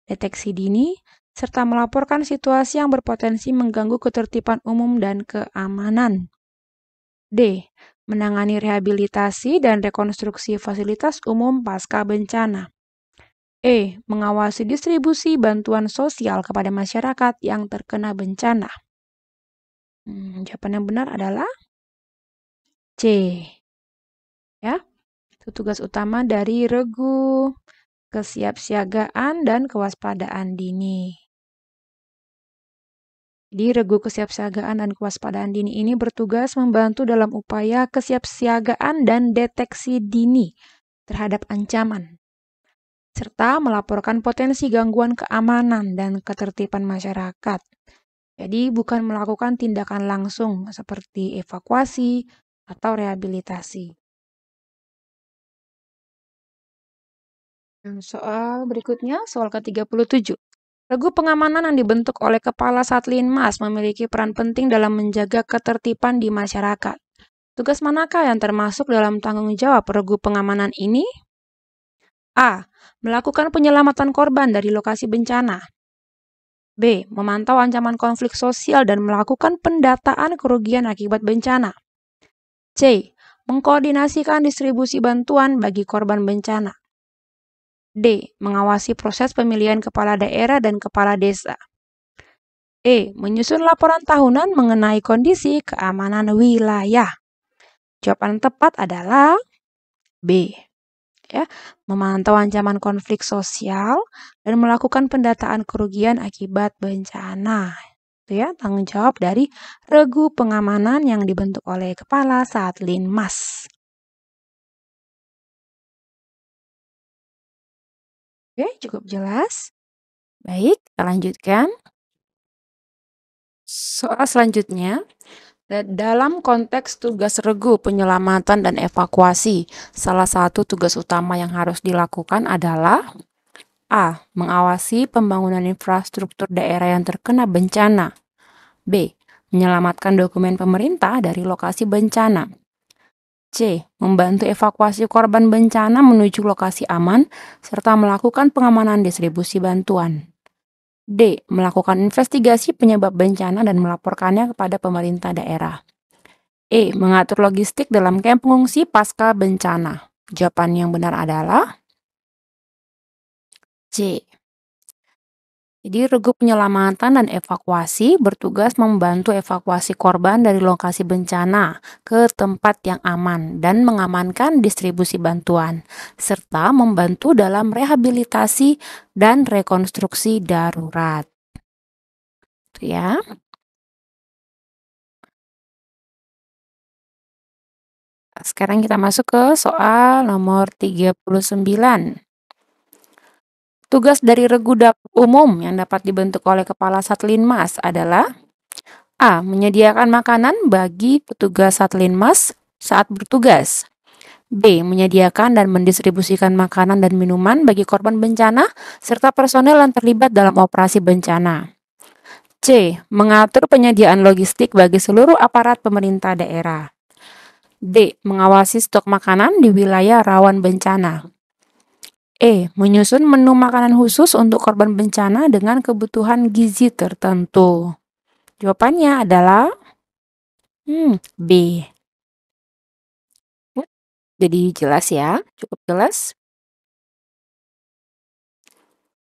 S1: deteksi dini, serta melaporkan situasi yang berpotensi mengganggu ketertiban umum dan keamanan. D. Menangani rehabilitasi dan rekonstruksi fasilitas umum pasca bencana. E. Mengawasi distribusi bantuan sosial kepada masyarakat yang terkena bencana. Jawaban yang benar adalah C. Ya, itu tugas utama dari regu kesiapsiagaan dan kewaspadaan dini. Jadi regu kesiapsiagaan dan kewaspadaan dini ini bertugas membantu dalam upaya kesiapsiagaan dan deteksi dini terhadap ancaman, serta melaporkan potensi gangguan keamanan dan ketertiban masyarakat. Jadi bukan melakukan tindakan langsung seperti evakuasi atau rehabilitasi. Soal berikutnya, soal ke-37. Regu pengamanan yang dibentuk oleh Kepala Satlinmas memiliki peran penting dalam menjaga ketertiban di masyarakat. Tugas manakah yang termasuk dalam tanggung jawab regu pengamanan ini? A. Melakukan penyelamatan korban dari lokasi bencana. B. Memantau ancaman konflik sosial dan melakukan pendataan kerugian akibat bencana. C. Mengkoordinasikan distribusi bantuan bagi korban bencana. D. Mengawasi proses pemilihan kepala daerah dan kepala desa. E. Menyusun laporan tahunan mengenai kondisi keamanan wilayah. Jawaban tepat adalah B. Ya, memantau ancaman konflik sosial dan melakukan pendataan kerugian akibat bencana. Itu ya, tanggung jawab dari regu pengamanan yang dibentuk oleh Kepala Satlinmas. Oke, cukup jelas.
S2: Baik, kita lanjutkan. Soal selanjutnya, dalam konteks tugas regu penyelamatan dan evakuasi, salah satu tugas utama yang harus dilakukan adalah A. Mengawasi pembangunan infrastruktur daerah yang terkena bencana. B. Menyelamatkan dokumen pemerintah dari lokasi bencana. C. Membantu evakuasi korban bencana menuju lokasi aman, serta melakukan pengamanan distribusi bantuan. D. Melakukan investigasi penyebab bencana dan melaporkannya kepada pemerintah daerah. E. Mengatur logistik dalam kamp pengungsi pasca bencana. Jawaban yang benar adalah C. Jadi regu penyelamatan dan evakuasi bertugas membantu evakuasi korban dari lokasi bencana ke tempat yang aman dan mengamankan distribusi bantuan, serta membantu dalam rehabilitasi dan rekonstruksi darurat. Itu ya. Sekarang kita masuk ke soal nomor 39. Tugas dari regu dapur umum yang dapat dibentuk oleh Kepala Satlinmas adalah A. Menyediakan makanan bagi petugas Satlinmas saat bertugas. B. Menyediakan dan mendistribusikan makanan dan minuman bagi korban bencana serta personel yang terlibat dalam operasi bencana. C. Mengatur penyediaan logistik bagi seluruh aparat pemerintah daerah. D. Mengawasi stok makanan di wilayah rawan bencana. E. Menyusun menu makanan khusus untuk korban bencana dengan kebutuhan gizi tertentu. Jawabannya adalah B. Jadi jelas ya, cukup jelas.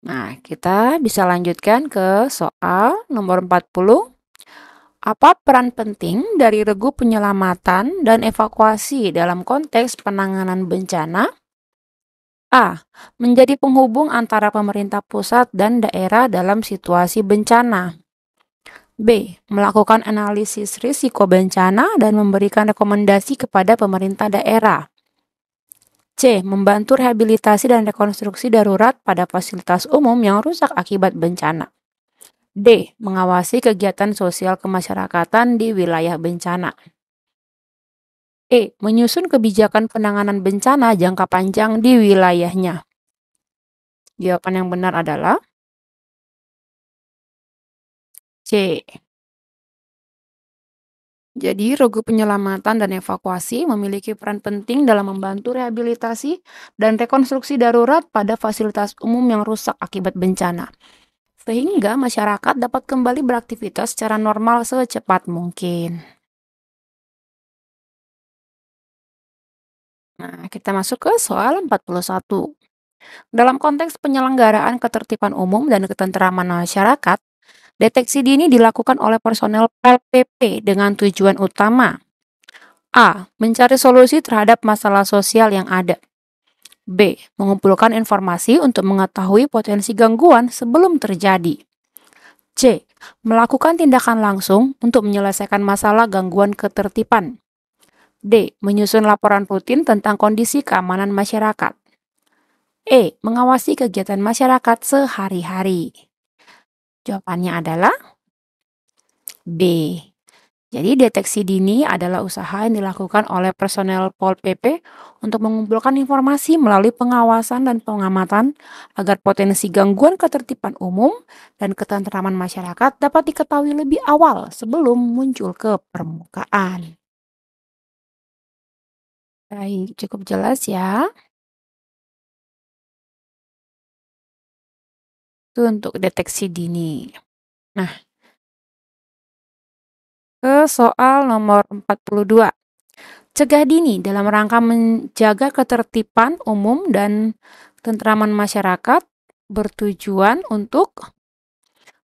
S2: Nah, kita bisa lanjutkan ke soal nomor 40. Apa peran penting dari regu penyelamatan dan evakuasi dalam konteks penanganan bencana? A. Menjadi penghubung antara pemerintah pusat dan daerah dalam situasi bencana. B. Melakukan analisis risiko bencana dan memberikan rekomendasi kepada pemerintah daerah. C. Membantu rehabilitasi dan rekonstruksi darurat pada fasilitas umum yang rusak akibat bencana. D. Mengawasi kegiatan sosial kemasyarakatan di wilayah bencana. E. Menyusun kebijakan penanganan bencana jangka panjang di wilayahnya. Jawaban yang benar adalah C. Jadi, regu penyelamatan dan evakuasi memiliki peran penting dalam membantu rehabilitasi dan rekonstruksi darurat pada fasilitas umum yang rusak akibat bencana, sehingga masyarakat dapat kembali beraktivitas secara normal secepat mungkin. Nah, kita masuk ke soal 41. Dalam konteks penyelenggaraan ketertiban umum dan ketentraman masyarakat, deteksi dini dilakukan oleh personel PPP dengan tujuan utama A. Mencari solusi terhadap masalah sosial yang ada. B. Mengumpulkan informasi untuk mengetahui potensi gangguan sebelum terjadi. C. Melakukan tindakan langsung untuk menyelesaikan masalah gangguan ketertiban. D. Menyusun laporan rutin tentang kondisi keamanan masyarakat. E. Mengawasi kegiatan masyarakat sehari-hari. Jawabannya adalah B. Jadi deteksi dini adalah usaha yang dilakukan oleh personel Pol PP untuk mengumpulkan informasi melalui pengawasan dan pengamatan agar potensi gangguan ketertiban umum dan ketentraman masyarakat dapat diketahui lebih awal sebelum muncul ke permukaan. Baik, cukup jelas ya. Itu untuk deteksi dini. Nah, ke soal nomor 42. Cegah dini dalam rangka menjaga ketertiban umum dan ketentraman masyarakat bertujuan untuk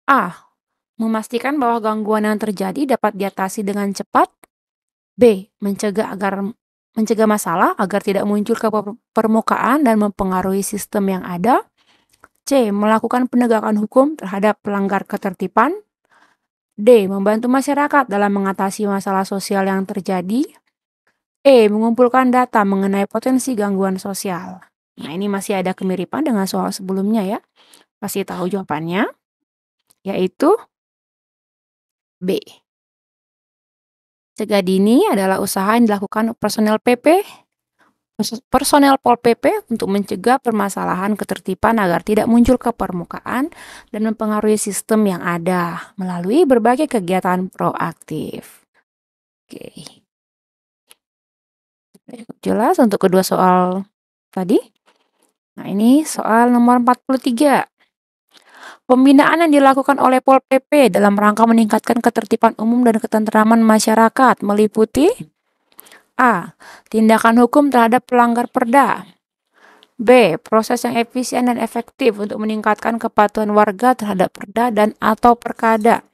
S2: A. Memastikan bahwa gangguan yang terjadi dapat diatasi dengan cepat. B. Mencegah masalah agar tidak muncul ke permukaan dan mempengaruhi sistem yang ada. C. Melakukan penegakan hukum terhadap pelanggar ketertiban. D. Membantu masyarakat dalam mengatasi masalah sosial yang terjadi. E. Mengumpulkan data mengenai potensi gangguan sosial. Nah, ini masih ada kemiripan dengan soal sebelumnya ya. Pasti tahu jawabannya, yaitu B. Cegah dini adalah usaha yang dilakukan personel Pol PP untuk mencegah permasalahan ketertiban agar tidak muncul ke permukaan dan mempengaruhi sistem yang ada melalui berbagai kegiatan proaktif. Oke. Jelas untuk kedua soal tadi? Nah, ini soal nomor 43. Pembinaan yang dilakukan oleh Pol PP dalam rangka meningkatkan ketertiban umum dan ketentraman masyarakat meliputi A. Tindakan hukum terhadap pelanggar perda. B. Proses yang efisien dan efektif untuk meningkatkan kepatuhan warga terhadap perda dan atau perkada.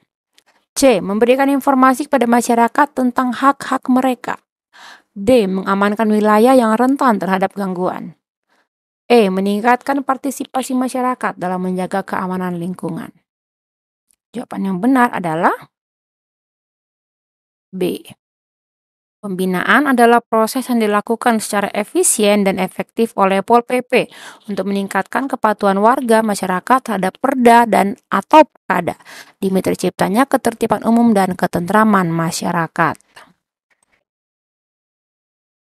S2: C. Memberikan informasi kepada masyarakat tentang hak-hak mereka. D. Mengamankan wilayah yang rentan terhadap gangguan. E. Meningkatkan partisipasi masyarakat dalam menjaga keamanan lingkungan. Jawaban yang benar adalah B. Pembinaan adalah proses yang dilakukan secara efisien dan efektif oleh Pol PP untuk meningkatkan kepatuhan warga masyarakat terhadap perda dan atau perkada demi terciptanya ketertiban umum dan ketentraman masyarakat.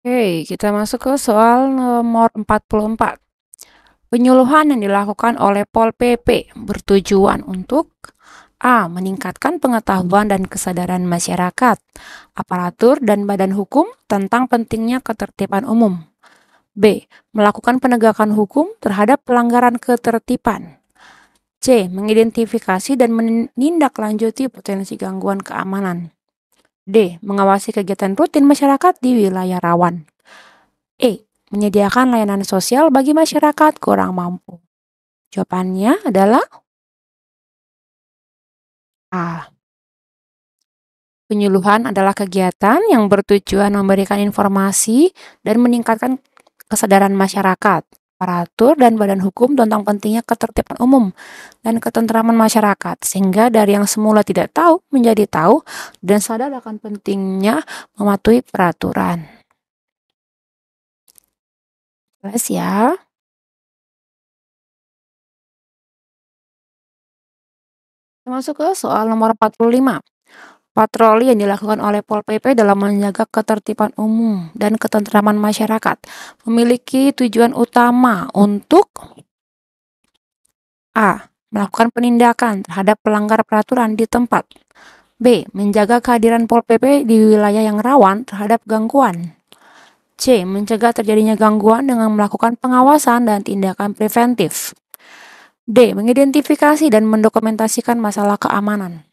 S2: Oke, kita masuk ke soal nomor 44. Penyuluhan yang dilakukan oleh Pol PP bertujuan untuk A. Meningkatkan pengetahuan dan kesadaran masyarakat, aparatur dan badan hukum tentang pentingnya ketertiban umum. B. Melakukan penegakan hukum terhadap pelanggaran ketertiban. C. Mengidentifikasi dan menindaklanjuti potensi gangguan keamanan. D. Mengawasi kegiatan rutin masyarakat di wilayah rawan. E. Menyediakan layanan sosial bagi masyarakat kurang mampu. Jawabannya adalah A. Penyuluhan adalah kegiatan yang bertujuan memberikan informasi dan meningkatkan kesadaran masyarakat, aparatur dan badan hukum tentang pentingnya ketertiban umum dan ketentraman masyarakat, sehingga dari yang semula tidak tahu menjadi tahu dan sadar akan pentingnya mematuhi peraturan. Jelas ya? Masuk ke soal nomor 45. Patroli yang dilakukan oleh Pol PP dalam menjaga ketertiban umum dan ketentraman masyarakat memiliki tujuan utama untuk A. Melakukan penindakan terhadap pelanggar peraturan di tempat. B. Menjaga kehadiran Pol PP di wilayah yang rawan terhadap gangguan. C. Mencegah terjadinya gangguan dengan melakukan pengawasan dan tindakan preventif. D. Mengidentifikasi dan mendokumentasikan masalah keamanan.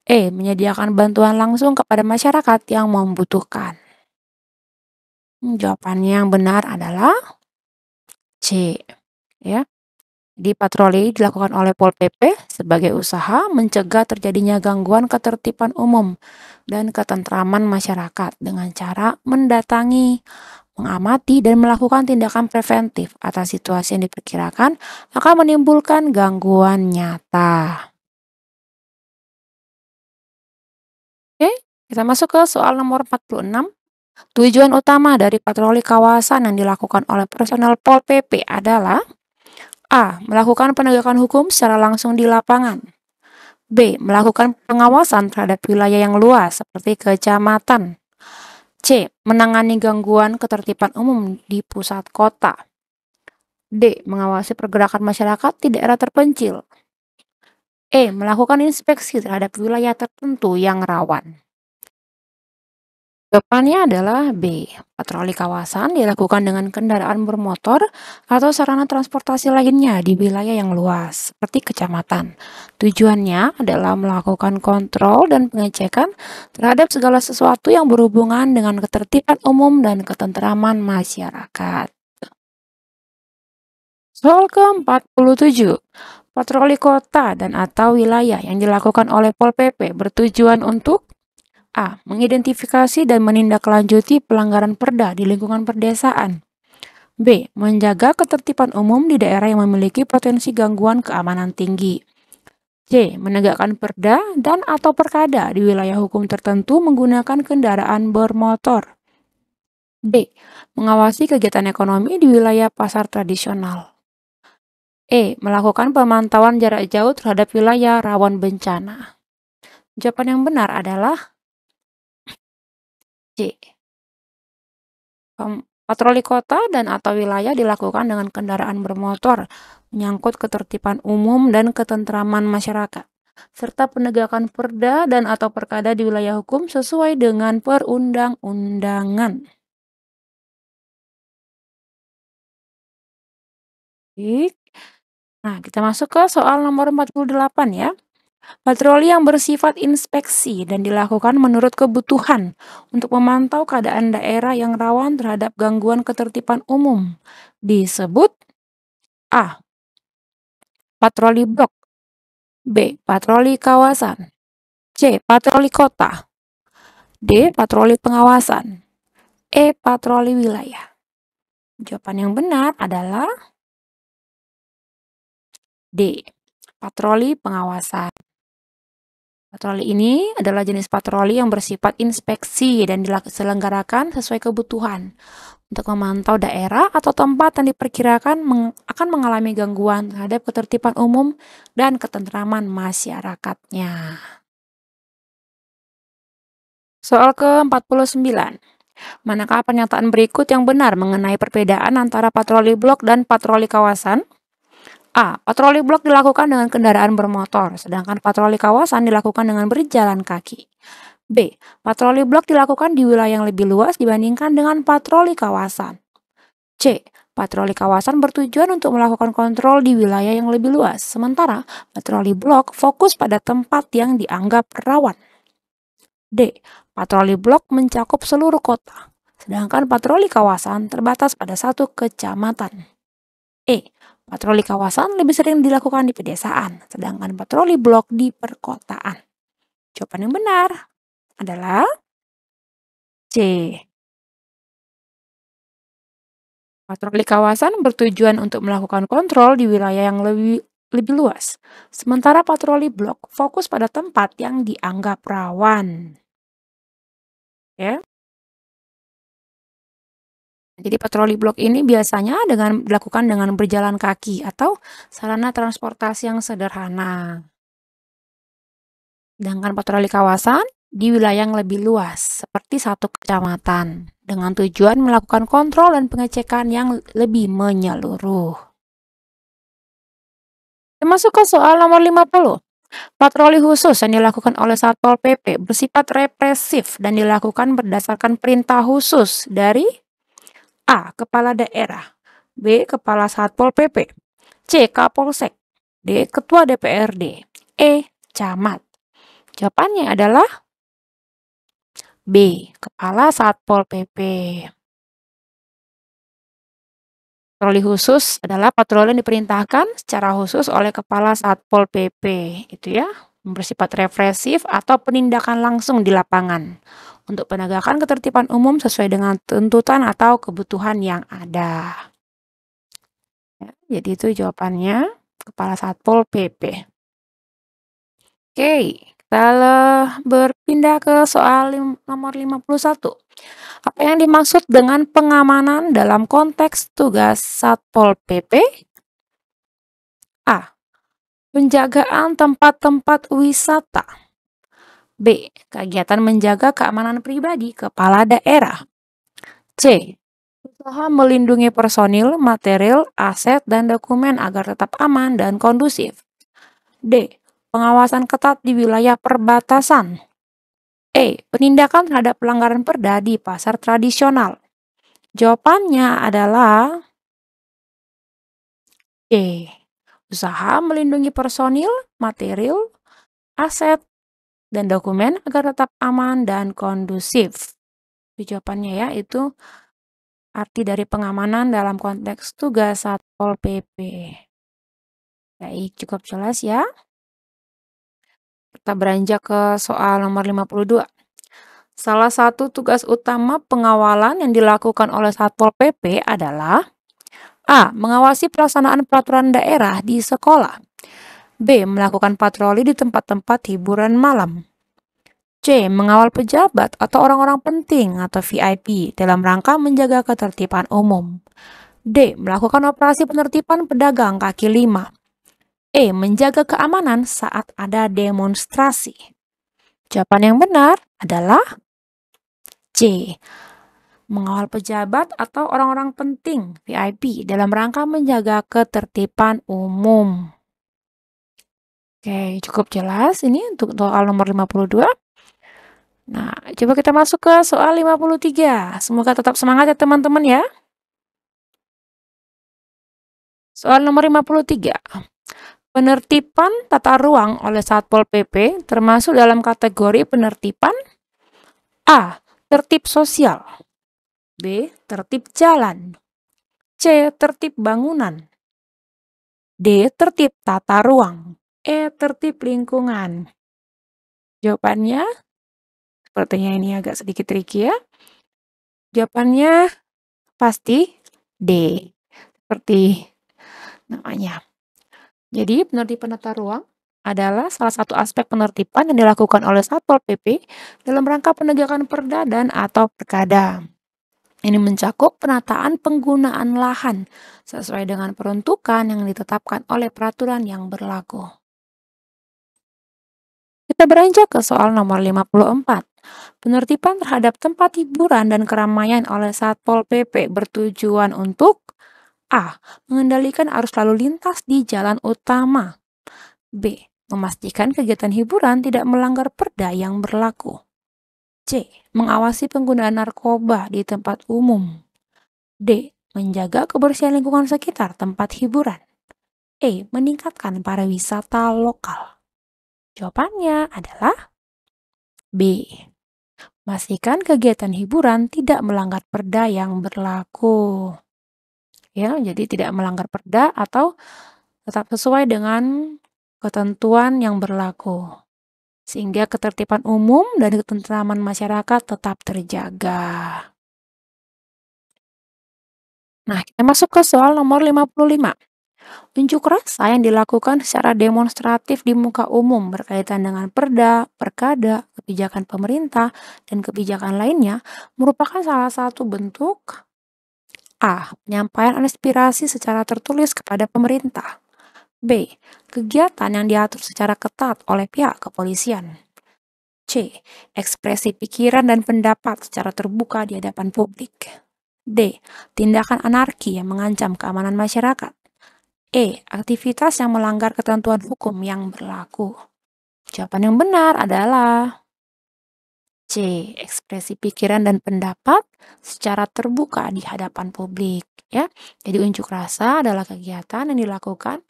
S2: E. Menyediakan bantuan langsung kepada masyarakat yang membutuhkan. Jawabannya yang benar adalah C. Ya. Di patroli dilakukan oleh Pol PP sebagai usaha mencegah terjadinya gangguan ketertiban umum dan ketentraman masyarakat dengan cara mendatangi, mengamati, dan melakukan tindakan preventif atas situasi yang diperkirakan akan menimbulkan gangguan nyata. Oke, kita masuk ke soal nomor 46. Tujuan utama dari patroli kawasan yang dilakukan oleh personel Pol PP adalah A. Melakukan penegakan hukum secara langsung di lapangan. B. Melakukan pengawasan terhadap wilayah yang luas seperti kecamatan. C. Menangani gangguan ketertiban umum di pusat kota. D. Mengawasi pergerakan masyarakat di daerah terpencil. E. Melakukan inspeksi terhadap wilayah tertentu yang rawan. Jawabannya adalah B. Patroli kawasan dilakukan dengan kendaraan bermotor atau sarana transportasi lainnya di wilayah yang luas, seperti kecamatan. Tujuannya adalah melakukan kontrol dan pengecekan terhadap segala sesuatu yang berhubungan dengan ketertiban umum dan ketentraman masyarakat. Soal ke-47. Patroli kota dan atau wilayah yang dilakukan oleh Pol PP bertujuan untuk A. Mengidentifikasi dan menindaklanjuti pelanggaran perda di lingkungan perdesaan. B. Menjaga ketertiban umum di daerah yang memiliki potensi gangguan keamanan tinggi. C. Menegakkan perda dan atau perkada di wilayah hukum tertentu menggunakan kendaraan bermotor. B. Mengawasi kegiatan ekonomi di wilayah pasar tradisional. E. Melakukan pemantauan jarak jauh terhadap wilayah rawan bencana. Jawaban yang benar adalah C. Patroli kota dan atau wilayah dilakukan dengan kendaraan bermotor, menyangkut ketertiban umum dan ketentraman masyarakat, serta penegakan perda dan atau perkada di wilayah hukum sesuai dengan perundang-undangan. Baik. Nah, kita masuk ke soal nomor 48 ya. Patroli yang bersifat inspeksi dan dilakukan menurut kebutuhan untuk memantau keadaan daerah yang rawan terhadap gangguan ketertiban umum disebut A. Patroli blok, B. Patroli kawasan, C. Patroli kota, D. Patroli pengawasan, E. Patroli wilayah. Jawaban yang benar adalah D. Patroli pengawasan. Patroli ini adalah jenis patroli yang bersifat inspeksi dan diselenggarakan sesuai kebutuhan untuk memantau daerah atau tempat yang diperkirakan akan mengalami gangguan terhadap ketertiban umum dan ketentraman masyarakatnya. Soal ke-49. Manakah pernyataan berikut yang benar mengenai perbedaan antara patroli blok dan patroli kawasan? A. Patroli blok dilakukan dengan kendaraan bermotor, sedangkan patroli kawasan dilakukan dengan berjalan kaki. B. Patroli blok dilakukan di wilayah yang lebih luas dibandingkan dengan patroli kawasan. C. Patroli kawasan bertujuan untuk melakukan kontrol di wilayah yang lebih luas, sementara patroli blok fokus pada tempat yang dianggap rawan. D. Patroli blok mencakup seluruh kota, sedangkan patroli kawasan terbatas pada satu kecamatan. E. Patroli kawasan lebih sering dilakukan di pedesaan, sedangkan patroli blok di perkotaan. Jawaban yang benar adalah C. Patroli kawasan bertujuan untuk melakukan kontrol di wilayah yang lebih luas, sementara patroli blok fokus pada tempat yang dianggap rawan. Ya. Jadi patroli blok ini biasanya dilakukan dengan berjalan kaki atau sarana transportasi yang sederhana. Sedangkan patroli kawasan di wilayah yang lebih luas, seperti satu kecamatan, dengan tujuan melakukan kontrol dan pengecekan yang lebih menyeluruh. Kita masuk ke soal nomor 50. Patroli khusus yang dilakukan oleh Satpol PP bersifat represif dan dilakukan berdasarkan perintah khusus dari A. Kepala daerah, B. Kepala Satpol PP, C. Kapolsek, D. Ketua DPRD, E. Camat. Jawabannya adalah B. Kepala Satpol PP. Patroli khusus adalah patroli yang diperintahkan secara khusus oleh Kepala Satpol PP, itu ya, bersifat represif atau penindakan langsung di lapangan untuk penegakan ketertiban umum sesuai dengan tuntutan atau kebutuhan yang ada. Ya, jadi itu jawabannya Kepala Satpol PP. Oke, kita berpindah ke soal nomor 51. Apa yang dimaksud dengan pengamanan dalam konteks tugas Satpol PP? A. Penjagaan tempat-tempat wisata. B. Kegiatan menjaga keamanan pribadi kepala daerah. C. Usaha melindungi personil, material, aset, dan dokumen agar tetap aman dan kondusif. D. Pengawasan ketat di wilayah perbatasan. E. Penindakan terhadap pelanggaran perda di pasar tradisional. Jawabannya adalah D. Usaha melindungi personil, material, aset, dan dokumen agar tetap aman dan kondusif. Itu jawabannya ya, itu arti dari pengamanan dalam konteks tugas Satpol PP. Baik, cukup jelas ya. Kita beranjak ke soal nomor 52. Salah satu tugas utama pengawalan yang dilakukan oleh Satpol PP adalah A. Mengawasi pelaksanaan peraturan daerah di sekolah. B. Melakukan patroli di tempat-tempat hiburan malam. C. Mengawal pejabat atau orang-orang penting atau VIP dalam rangka menjaga ketertiban umum. D. Melakukan operasi penertiban pedagang kaki lima. E. Menjaga keamanan saat ada demonstrasi. Jawaban yang benar adalah C. Mengawal pejabat atau orang-orang penting VIP dalam rangka menjaga ketertiban umum. Oke, cukup jelas ini untuk soal nomor 52. Nah, coba kita masuk ke soal 53. Semoga tetap semangat ya teman-teman ya. Soal nomor 53. Penertiban tata ruang oleh Satpol PP termasuk dalam kategori penertiban A. Tertib sosial, B. Tertib jalan, C. Tertib bangunan, D. Tertib tata ruang, E. Tertib lingkungan. Jawabannya sepertinya ini agak sedikit tricky ya. Jawabannya pasti D. Seperti namanya. Jadi penertiban tata ruang adalah salah satu aspek penertiban yang dilakukan oleh Satpol PP dalam rangka penegakan perda dan atau perkada. Ini mencakup penataan penggunaan lahan sesuai dengan peruntukan yang ditetapkan oleh peraturan yang berlaku. Kita beranjak ke soal nomor 54. Penertiban terhadap tempat hiburan dan keramaian oleh Satpol PP bertujuan untuk A. Mengendalikan arus lalu lintas di jalan utama. B. Memastikan kegiatan hiburan tidak melanggar perda yang berlaku. C. Mengawasi penggunaan narkoba di tempat umum. D. Menjaga kebersihan lingkungan sekitar tempat hiburan. E. Meningkatkan pariwisata lokal. Jawabannya adalah B. Memastikan kegiatan hiburan tidak melanggar perda yang berlaku. Ya, jadi tidak melanggar perda atau tetap sesuai dengan ketentuan yang berlaku. Sehingga ketertiban umum dan ketentraman masyarakat tetap terjaga. Nah, kita masuk ke soal nomor 55. Unjuk rasa yang dilakukan secara demonstratif di muka umum berkaitan dengan perda, perkada, kebijakan pemerintah, dan kebijakan lainnya merupakan salah satu bentuk A. Penyampaian aspirasi secara tertulis kepada pemerintah. B. Kegiatan yang diatur secara ketat oleh pihak kepolisian. C. Ekspresi pikiran dan pendapat secara terbuka di hadapan publik. D. Tindakan anarki yang mengancam keamanan masyarakat. E. Aktivitas yang melanggar ketentuan hukum yang berlaku. Jawaban yang benar adalah C. Ekspresi pikiran dan pendapat secara terbuka di hadapan publik. Ya, jadi unjuk rasa adalah kegiatan yang dilakukan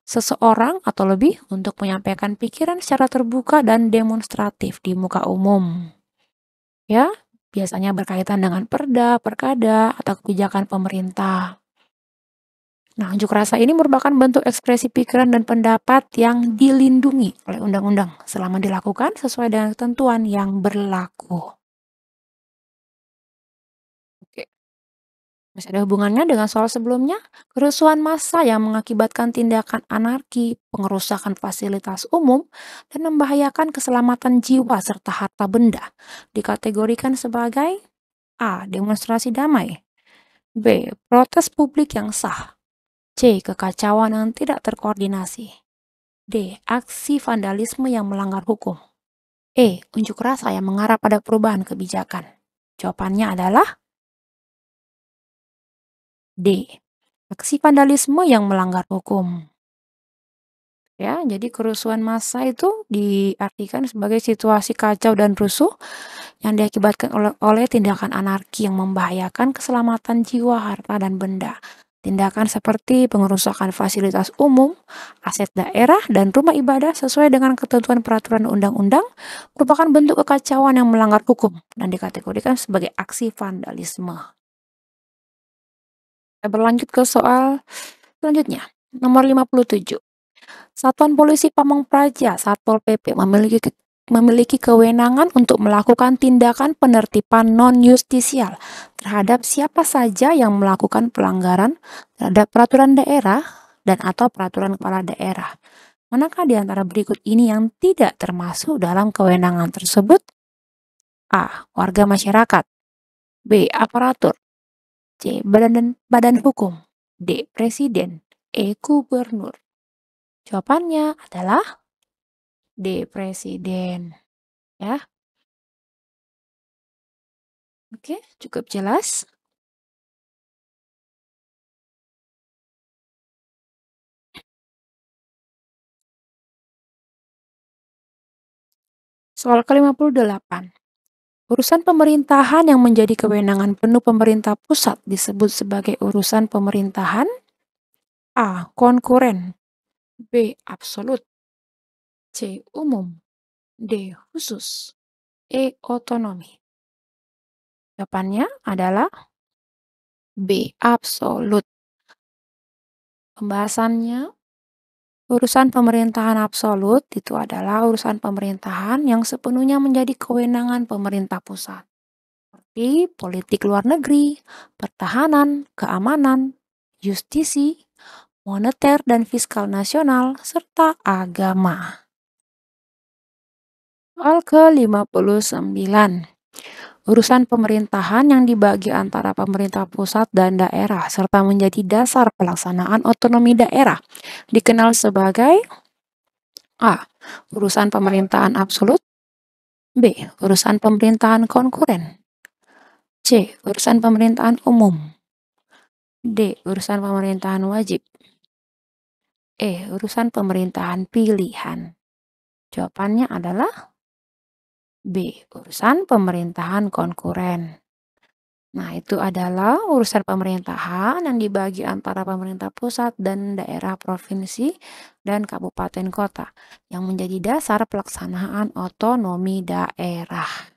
S2: seseorang atau lebih untuk menyampaikan pikiran secara terbuka dan demonstratif di muka umum. Ya, biasanya berkaitan dengan perda, perkada, atau kebijakan pemerintah. Nah, unjuk rasa ini merupakan bentuk ekspresi pikiran dan pendapat yang dilindungi oleh undang-undang selama dilakukan sesuai dengan ketentuan yang berlaku. Oke. Masih ada hubungannya dengan soal sebelumnya, kerusuhan massa yang mengakibatkan tindakan anarki, pengerusakan fasilitas umum, dan membahayakan keselamatan jiwa serta harta benda dikategorikan sebagai A. Demonstrasi damai, B. Protes publik yang sah, C. Kekacauan yang tidak terkoordinasi, D. Aksi vandalisme yang melanggar hukum, E. Unjuk rasa yang mengarah pada perubahan kebijakan. Jawabannya adalah D. Aksi vandalisme yang melanggar hukum. Ya, jadi kerusuhan massa itu diartikan sebagai situasi kacau dan rusuh yang diakibatkan oleh tindakan anarki yang membahayakan keselamatan jiwa, harta, dan benda. Tindakan seperti pengerusakan fasilitas umum, aset daerah, dan rumah ibadah sesuai dengan ketentuan peraturan undang-undang merupakan bentuk kekacauan yang melanggar hukum dan dikategorikan sebagai aksi vandalisme. Kita berlanjut ke soal selanjutnya, nomor 57. Satuan Polisi Pamong Praja Satpol PP memiliki kewenangan untuk melakukan tindakan penertiban non-justisial terhadap siapa saja yang melakukan pelanggaran terhadap peraturan daerah dan atau peraturan kepala daerah. Manakah di antara berikut ini yang tidak termasuk dalam kewenangan tersebut? A. Warga masyarakat. B. Aparatur. C. Badan hukum. D. Presiden. E. Gubernur. Jawabannya adalah D. Presiden. Ya, oke, cukup jelas. Soal ke-58. Urusan pemerintahan yang menjadi kewenangan penuh pemerintah pusat disebut sebagai urusan pemerintahan. A. Konkuren. B. Absolut. C. Umum. D. Khusus. E. Otonomi. Jawabannya adalah B. Absolut. Pembahasannya, urusan pemerintahan absolut itu adalah urusan pemerintahan yang sepenuhnya menjadi kewenangan pemerintah pusat. Seperti politik luar negeri, pertahanan, keamanan, justisi, moneter dan fiskal nasional, serta agama. Soal ke-59. Urusan pemerintahan yang dibagi antara pemerintah pusat dan daerah serta menjadi dasar pelaksanaan otonomi daerah dikenal sebagai A. Urusan pemerintahan absolut. B. Urusan pemerintahan konkuren. C. Urusan pemerintahan umum. D. Urusan pemerintahan wajib. E. Urusan pemerintahan pilihan. Jawabannya adalah B. Urusan pemerintahan konkuren. Nah, itu adalah urusan pemerintahan yang dibagi antara pemerintah pusat dan daerah provinsi dan kabupaten kota yang menjadi dasar pelaksanaan otonomi daerah.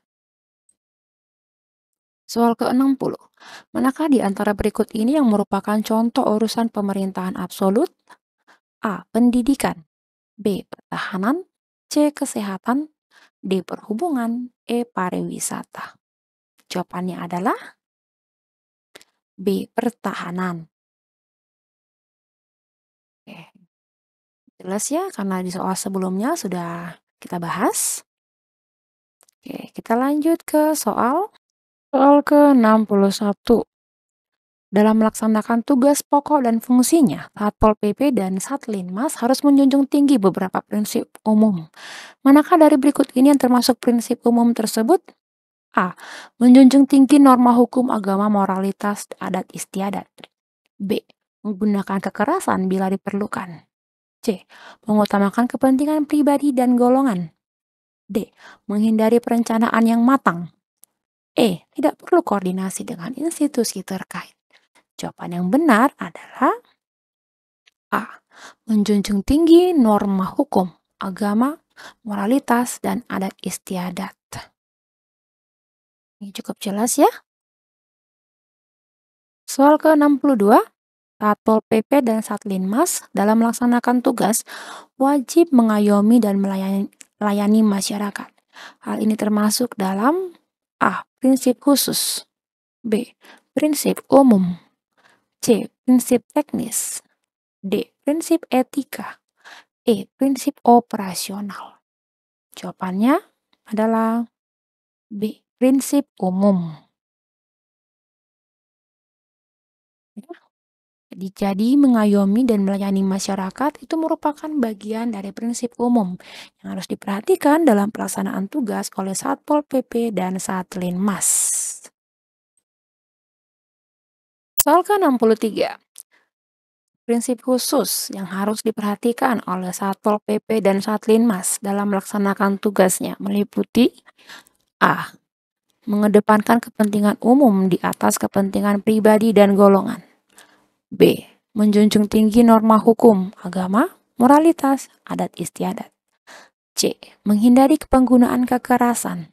S2: Soal ke-60. Manakah di antara berikut ini yang merupakan contoh urusan pemerintahan absolut? A. Pendidikan. B. Pertahanan. C. Kesehatan. D. Perhubungan. E. Pariwisata. Jawabannya adalah B. Pertahanan. Oke. Jelas ya, karena di soal sebelumnya sudah kita bahas. Oke, kita lanjut ke soal ke-61. Dalam melaksanakan tugas pokok dan fungsinya, Satpol PP dan Satlinmas harus menjunjung tinggi beberapa prinsip umum. Manakah dari berikut ini yang termasuk prinsip umum tersebut? A. Menjunjung tinggi norma hukum, agama, moralitas, adat istiadat. B. Menggunakan kekerasan bila diperlukan. C. Mengutamakan kepentingan pribadi dan golongan. D. Menghindari perencanaan yang matang. E. Tidak perlu koordinasi dengan institusi terkait. Jawaban yang benar adalah A. Menjunjung tinggi norma hukum, agama, moralitas, dan adat istiadat. Ini cukup jelas ya. Soal ke-62. Satpol PP dan Satlinmas dalam melaksanakan tugas wajib mengayomi dan melayani masyarakat. Hal ini termasuk dalam A. Prinsip khusus. B. Prinsip umum. C. Prinsip teknis. D. Prinsip etika. E. Prinsip operasional. Jawabannya adalah B. Prinsip umum. Jadi mengayomi dan melayani masyarakat itu merupakan bagian dari prinsip umum yang harus diperhatikan dalam pelaksanaan tugas oleh Satpol PP dan Satlinmas. Soal ke-63. Prinsip khusus yang harus diperhatikan oleh Satpol PP dan Satlinmas dalam melaksanakan tugasnya meliputi A. Mengedepankan kepentingan umum di atas kepentingan pribadi dan golongan. B. Menjunjung tinggi norma hukum, agama, moralitas, adat istiadat. C. Menghindari penggunaan kekerasan.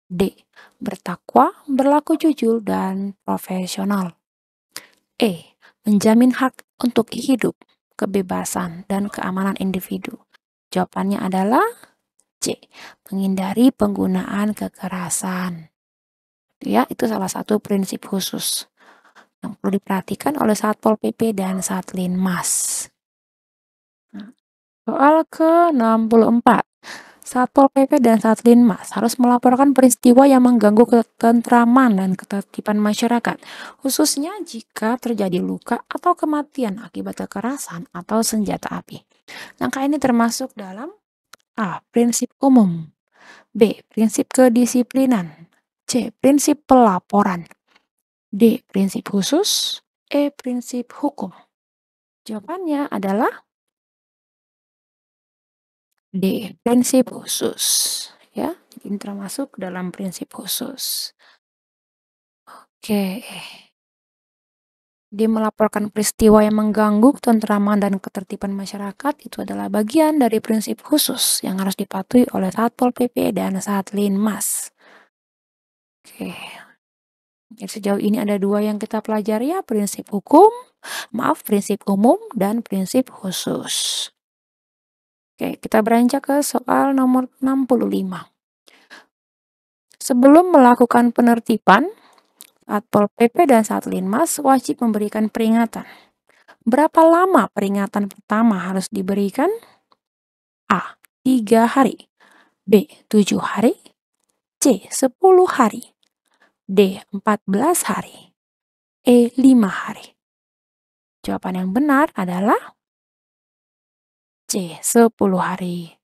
S2: D. Bertakwa, berlaku jujur, dan profesional. E. Menjamin hak untuk hidup, kebebasan, dan keamanan individu. Jawabannya adalah C. Menghindari penggunaan kekerasan. Ya, itu salah satu prinsip khusus yang perlu diperhatikan oleh Satpol PP dan Satlinmas. Soal ke-64. Satpol PP dan Satlinmas harus melaporkan peristiwa yang mengganggu ketentraman dan ketertiban masyarakat, khususnya jika terjadi luka atau kematian akibat kekerasan atau senjata api. Langkah ini termasuk dalam A. Prinsip umum, B. Prinsip kedisiplinan, C. Prinsip pelaporan, D. Prinsip khusus, E. Prinsip hukum. Jawabannya adalah D. Prinsip khusus. Ya, ini termasuk dalam prinsip khusus. Oke. Dia melaporkan peristiwa yang mengganggu ketentraman dan ketertiban masyarakat itu adalah bagian dari prinsip khusus yang harus dipatuhi oleh Satpol PP dan Satlinmas. Oke. Jadi sejauh ini ada 2 yang kita pelajari ya, prinsip umum dan prinsip khusus. Oke, kita beranjak ke soal nomor 65. Sebelum melakukan penertiban, Satpol PP dan Satlinmas wajib memberikan peringatan. Berapa lama peringatan pertama harus diberikan? A. 3 hari, B. 7 hari, C. 10 hari, D. 14 hari, E. 5 hari. Jawaban yang benar adalah C. 10 hari.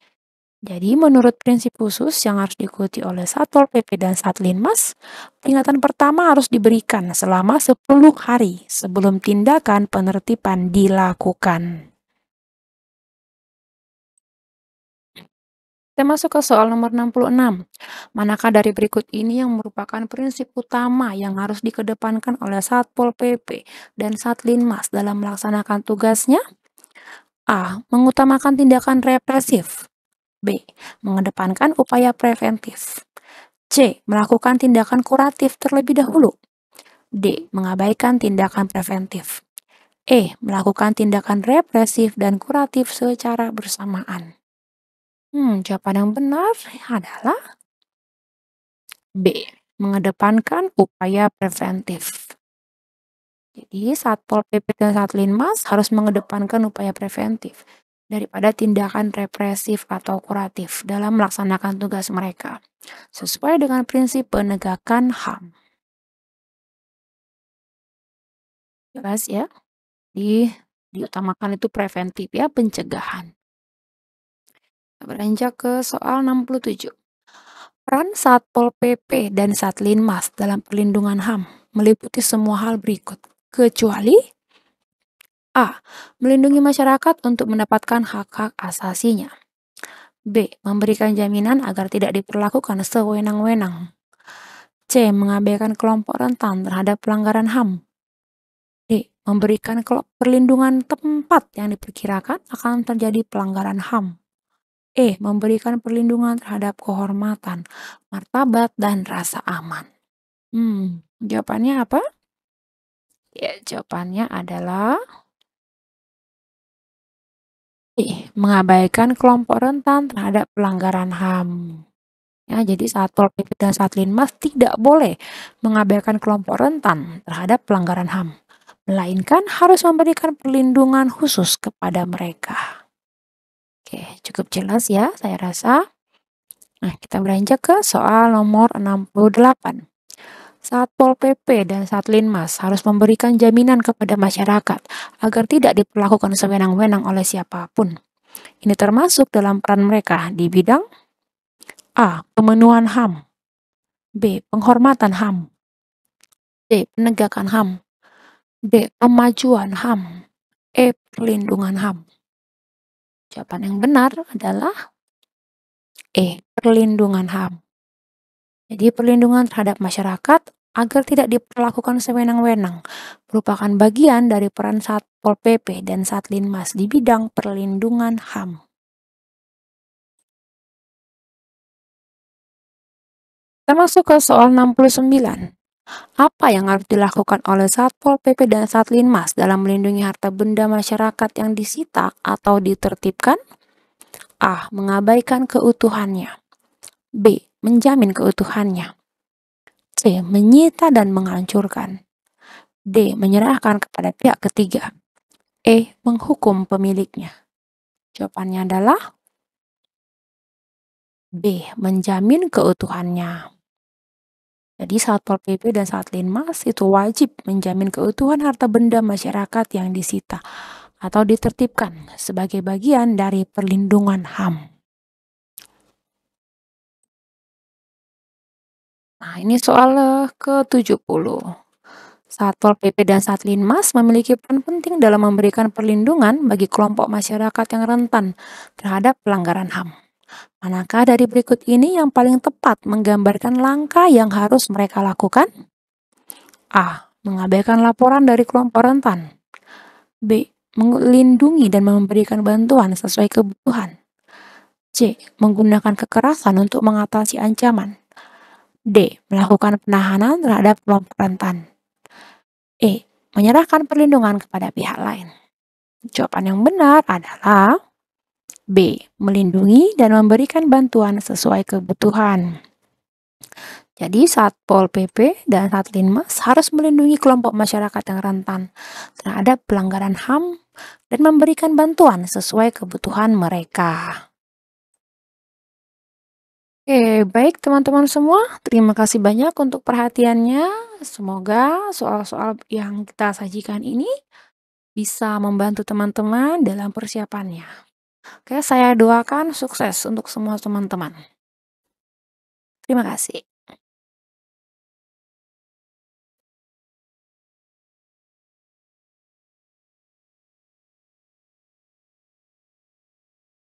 S2: Jadi menurut prinsip khusus yang harus diikuti oleh Satpol PP dan Satlinmas, peringatan pertama harus diberikan selama 10 hari sebelum tindakan penertiban dilakukan. Kita masuk ke soal nomor 66. Manakah dari berikut ini yang merupakan prinsip utama yang harus dikedepankan oleh Satpol PP dan Satlinmas dalam melaksanakan tugasnya? A. Mengutamakan tindakan represif. B. Mengedepankan upaya preventif. C. Melakukan tindakan kuratif terlebih dahulu. D. Mengabaikan tindakan preventif. E. Melakukan tindakan represif dan kuratif secara bersamaan. Jawaban yang benar adalah B. Mengedepankan upaya preventif. Jadi Satpol PP dan Satlinmas harus mengedepankan upaya preventif daripada tindakan represif atau kuratif dalam melaksanakan tugas mereka, sesuai dengan prinsip penegakan HAM. Jelas ya? Diutamakan itu preventif ya, pencegahan. Beranjak ke soal 67. Peran Satpol PP dan Satlinmas dalam perlindungan HAM meliputi semua hal berikut, kecuali A. Melindungi masyarakat untuk mendapatkan hak-hak asasinya. B. Memberikan jaminan agar tidak diperlakukan sewenang-wenang. C. Mengabaikan kelompok rentan terhadap pelanggaran HAM. D. Memberikan perlindungan tempat yang diperkirakan akan terjadi pelanggaran HAM. E. Memberikan perlindungan terhadap kehormatan, martabat, dan rasa aman. Jawabannya apa? Ya, jawabannya adalah mengabaikan kelompok rentan terhadap pelanggaran HAM. Ya, jadi Satpol PP dan Satlinmas tidak boleh mengabaikan kelompok rentan terhadap pelanggaran HAM, melainkan harus memberikan perlindungan khusus kepada mereka. Oke, cukup jelas ya saya rasa. Nah, kita beranjak ke soal nomor 68. Satpol PP dan Satlinmas harus memberikan jaminan kepada masyarakat agar tidak diperlakukan sewenang-wenang oleh siapapun. Ini termasuk dalam peran mereka di bidang A. Pemenuhan HAM, B. Penghormatan HAM, C. Penegakan HAM, D. Pemajuan HAM, E. Perlindungan HAM. Jawaban yang benar adalah E. Perlindungan HAM. Jadi perlindungan terhadap masyarakat agar tidak diperlakukan sewenang-wenang merupakan bagian dari peran Satpol PP dan Satlinmas di bidang perlindungan HAM. Kita masuk ke soal 69. Apa yang harus dilakukan oleh Satpol PP dan Satlinmas dalam melindungi harta benda masyarakat yang disita atau ditertibkan? A. Mengabaikan keutuhannya. B. Menjamin keutuhannya. C. Menyita dan menghancurkan. D. Menyerahkan kepada pihak ketiga. E. Menghukum pemiliknya. Jawabannya adalah B. Menjamin keutuhannya. Jadi Satpol PP dan Satlinmas itu wajib menjamin keutuhan harta benda masyarakat yang disita atau ditertibkan sebagai bagian dari perlindungan HAM. Nah, ini soal ke-70. Satpol PP dan Satlinmas memiliki peran penting dalam memberikan perlindungan bagi kelompok masyarakat yang rentan terhadap pelanggaran HAM. Manakah dari berikut ini yang paling tepat menggambarkan langkah yang harus mereka lakukan? A. Mengabaikan laporan dari kelompok rentan. B. Melindungi dan memberikan bantuan sesuai kebutuhan. C. Menggunakan kekerasan untuk mengatasi ancaman. D. Melakukan penahanan terhadap kelompok rentan. E. Menyerahkan perlindungan kepada pihak lain. Jawaban yang benar adalah B. Melindungi dan memberikan bantuan sesuai kebutuhan. Jadi Satpol PP dan Satlinmas harus melindungi kelompok masyarakat yang rentan terhadap pelanggaran HAM dan memberikan bantuan sesuai kebutuhan mereka. Oke, baik teman-teman semua, terima kasih banyak untuk perhatiannya. Semoga soal-soal yang kita sajikan ini bisa membantu teman-teman dalam persiapannya. Oke, saya doakan sukses untuk semua teman-teman. Terima kasih.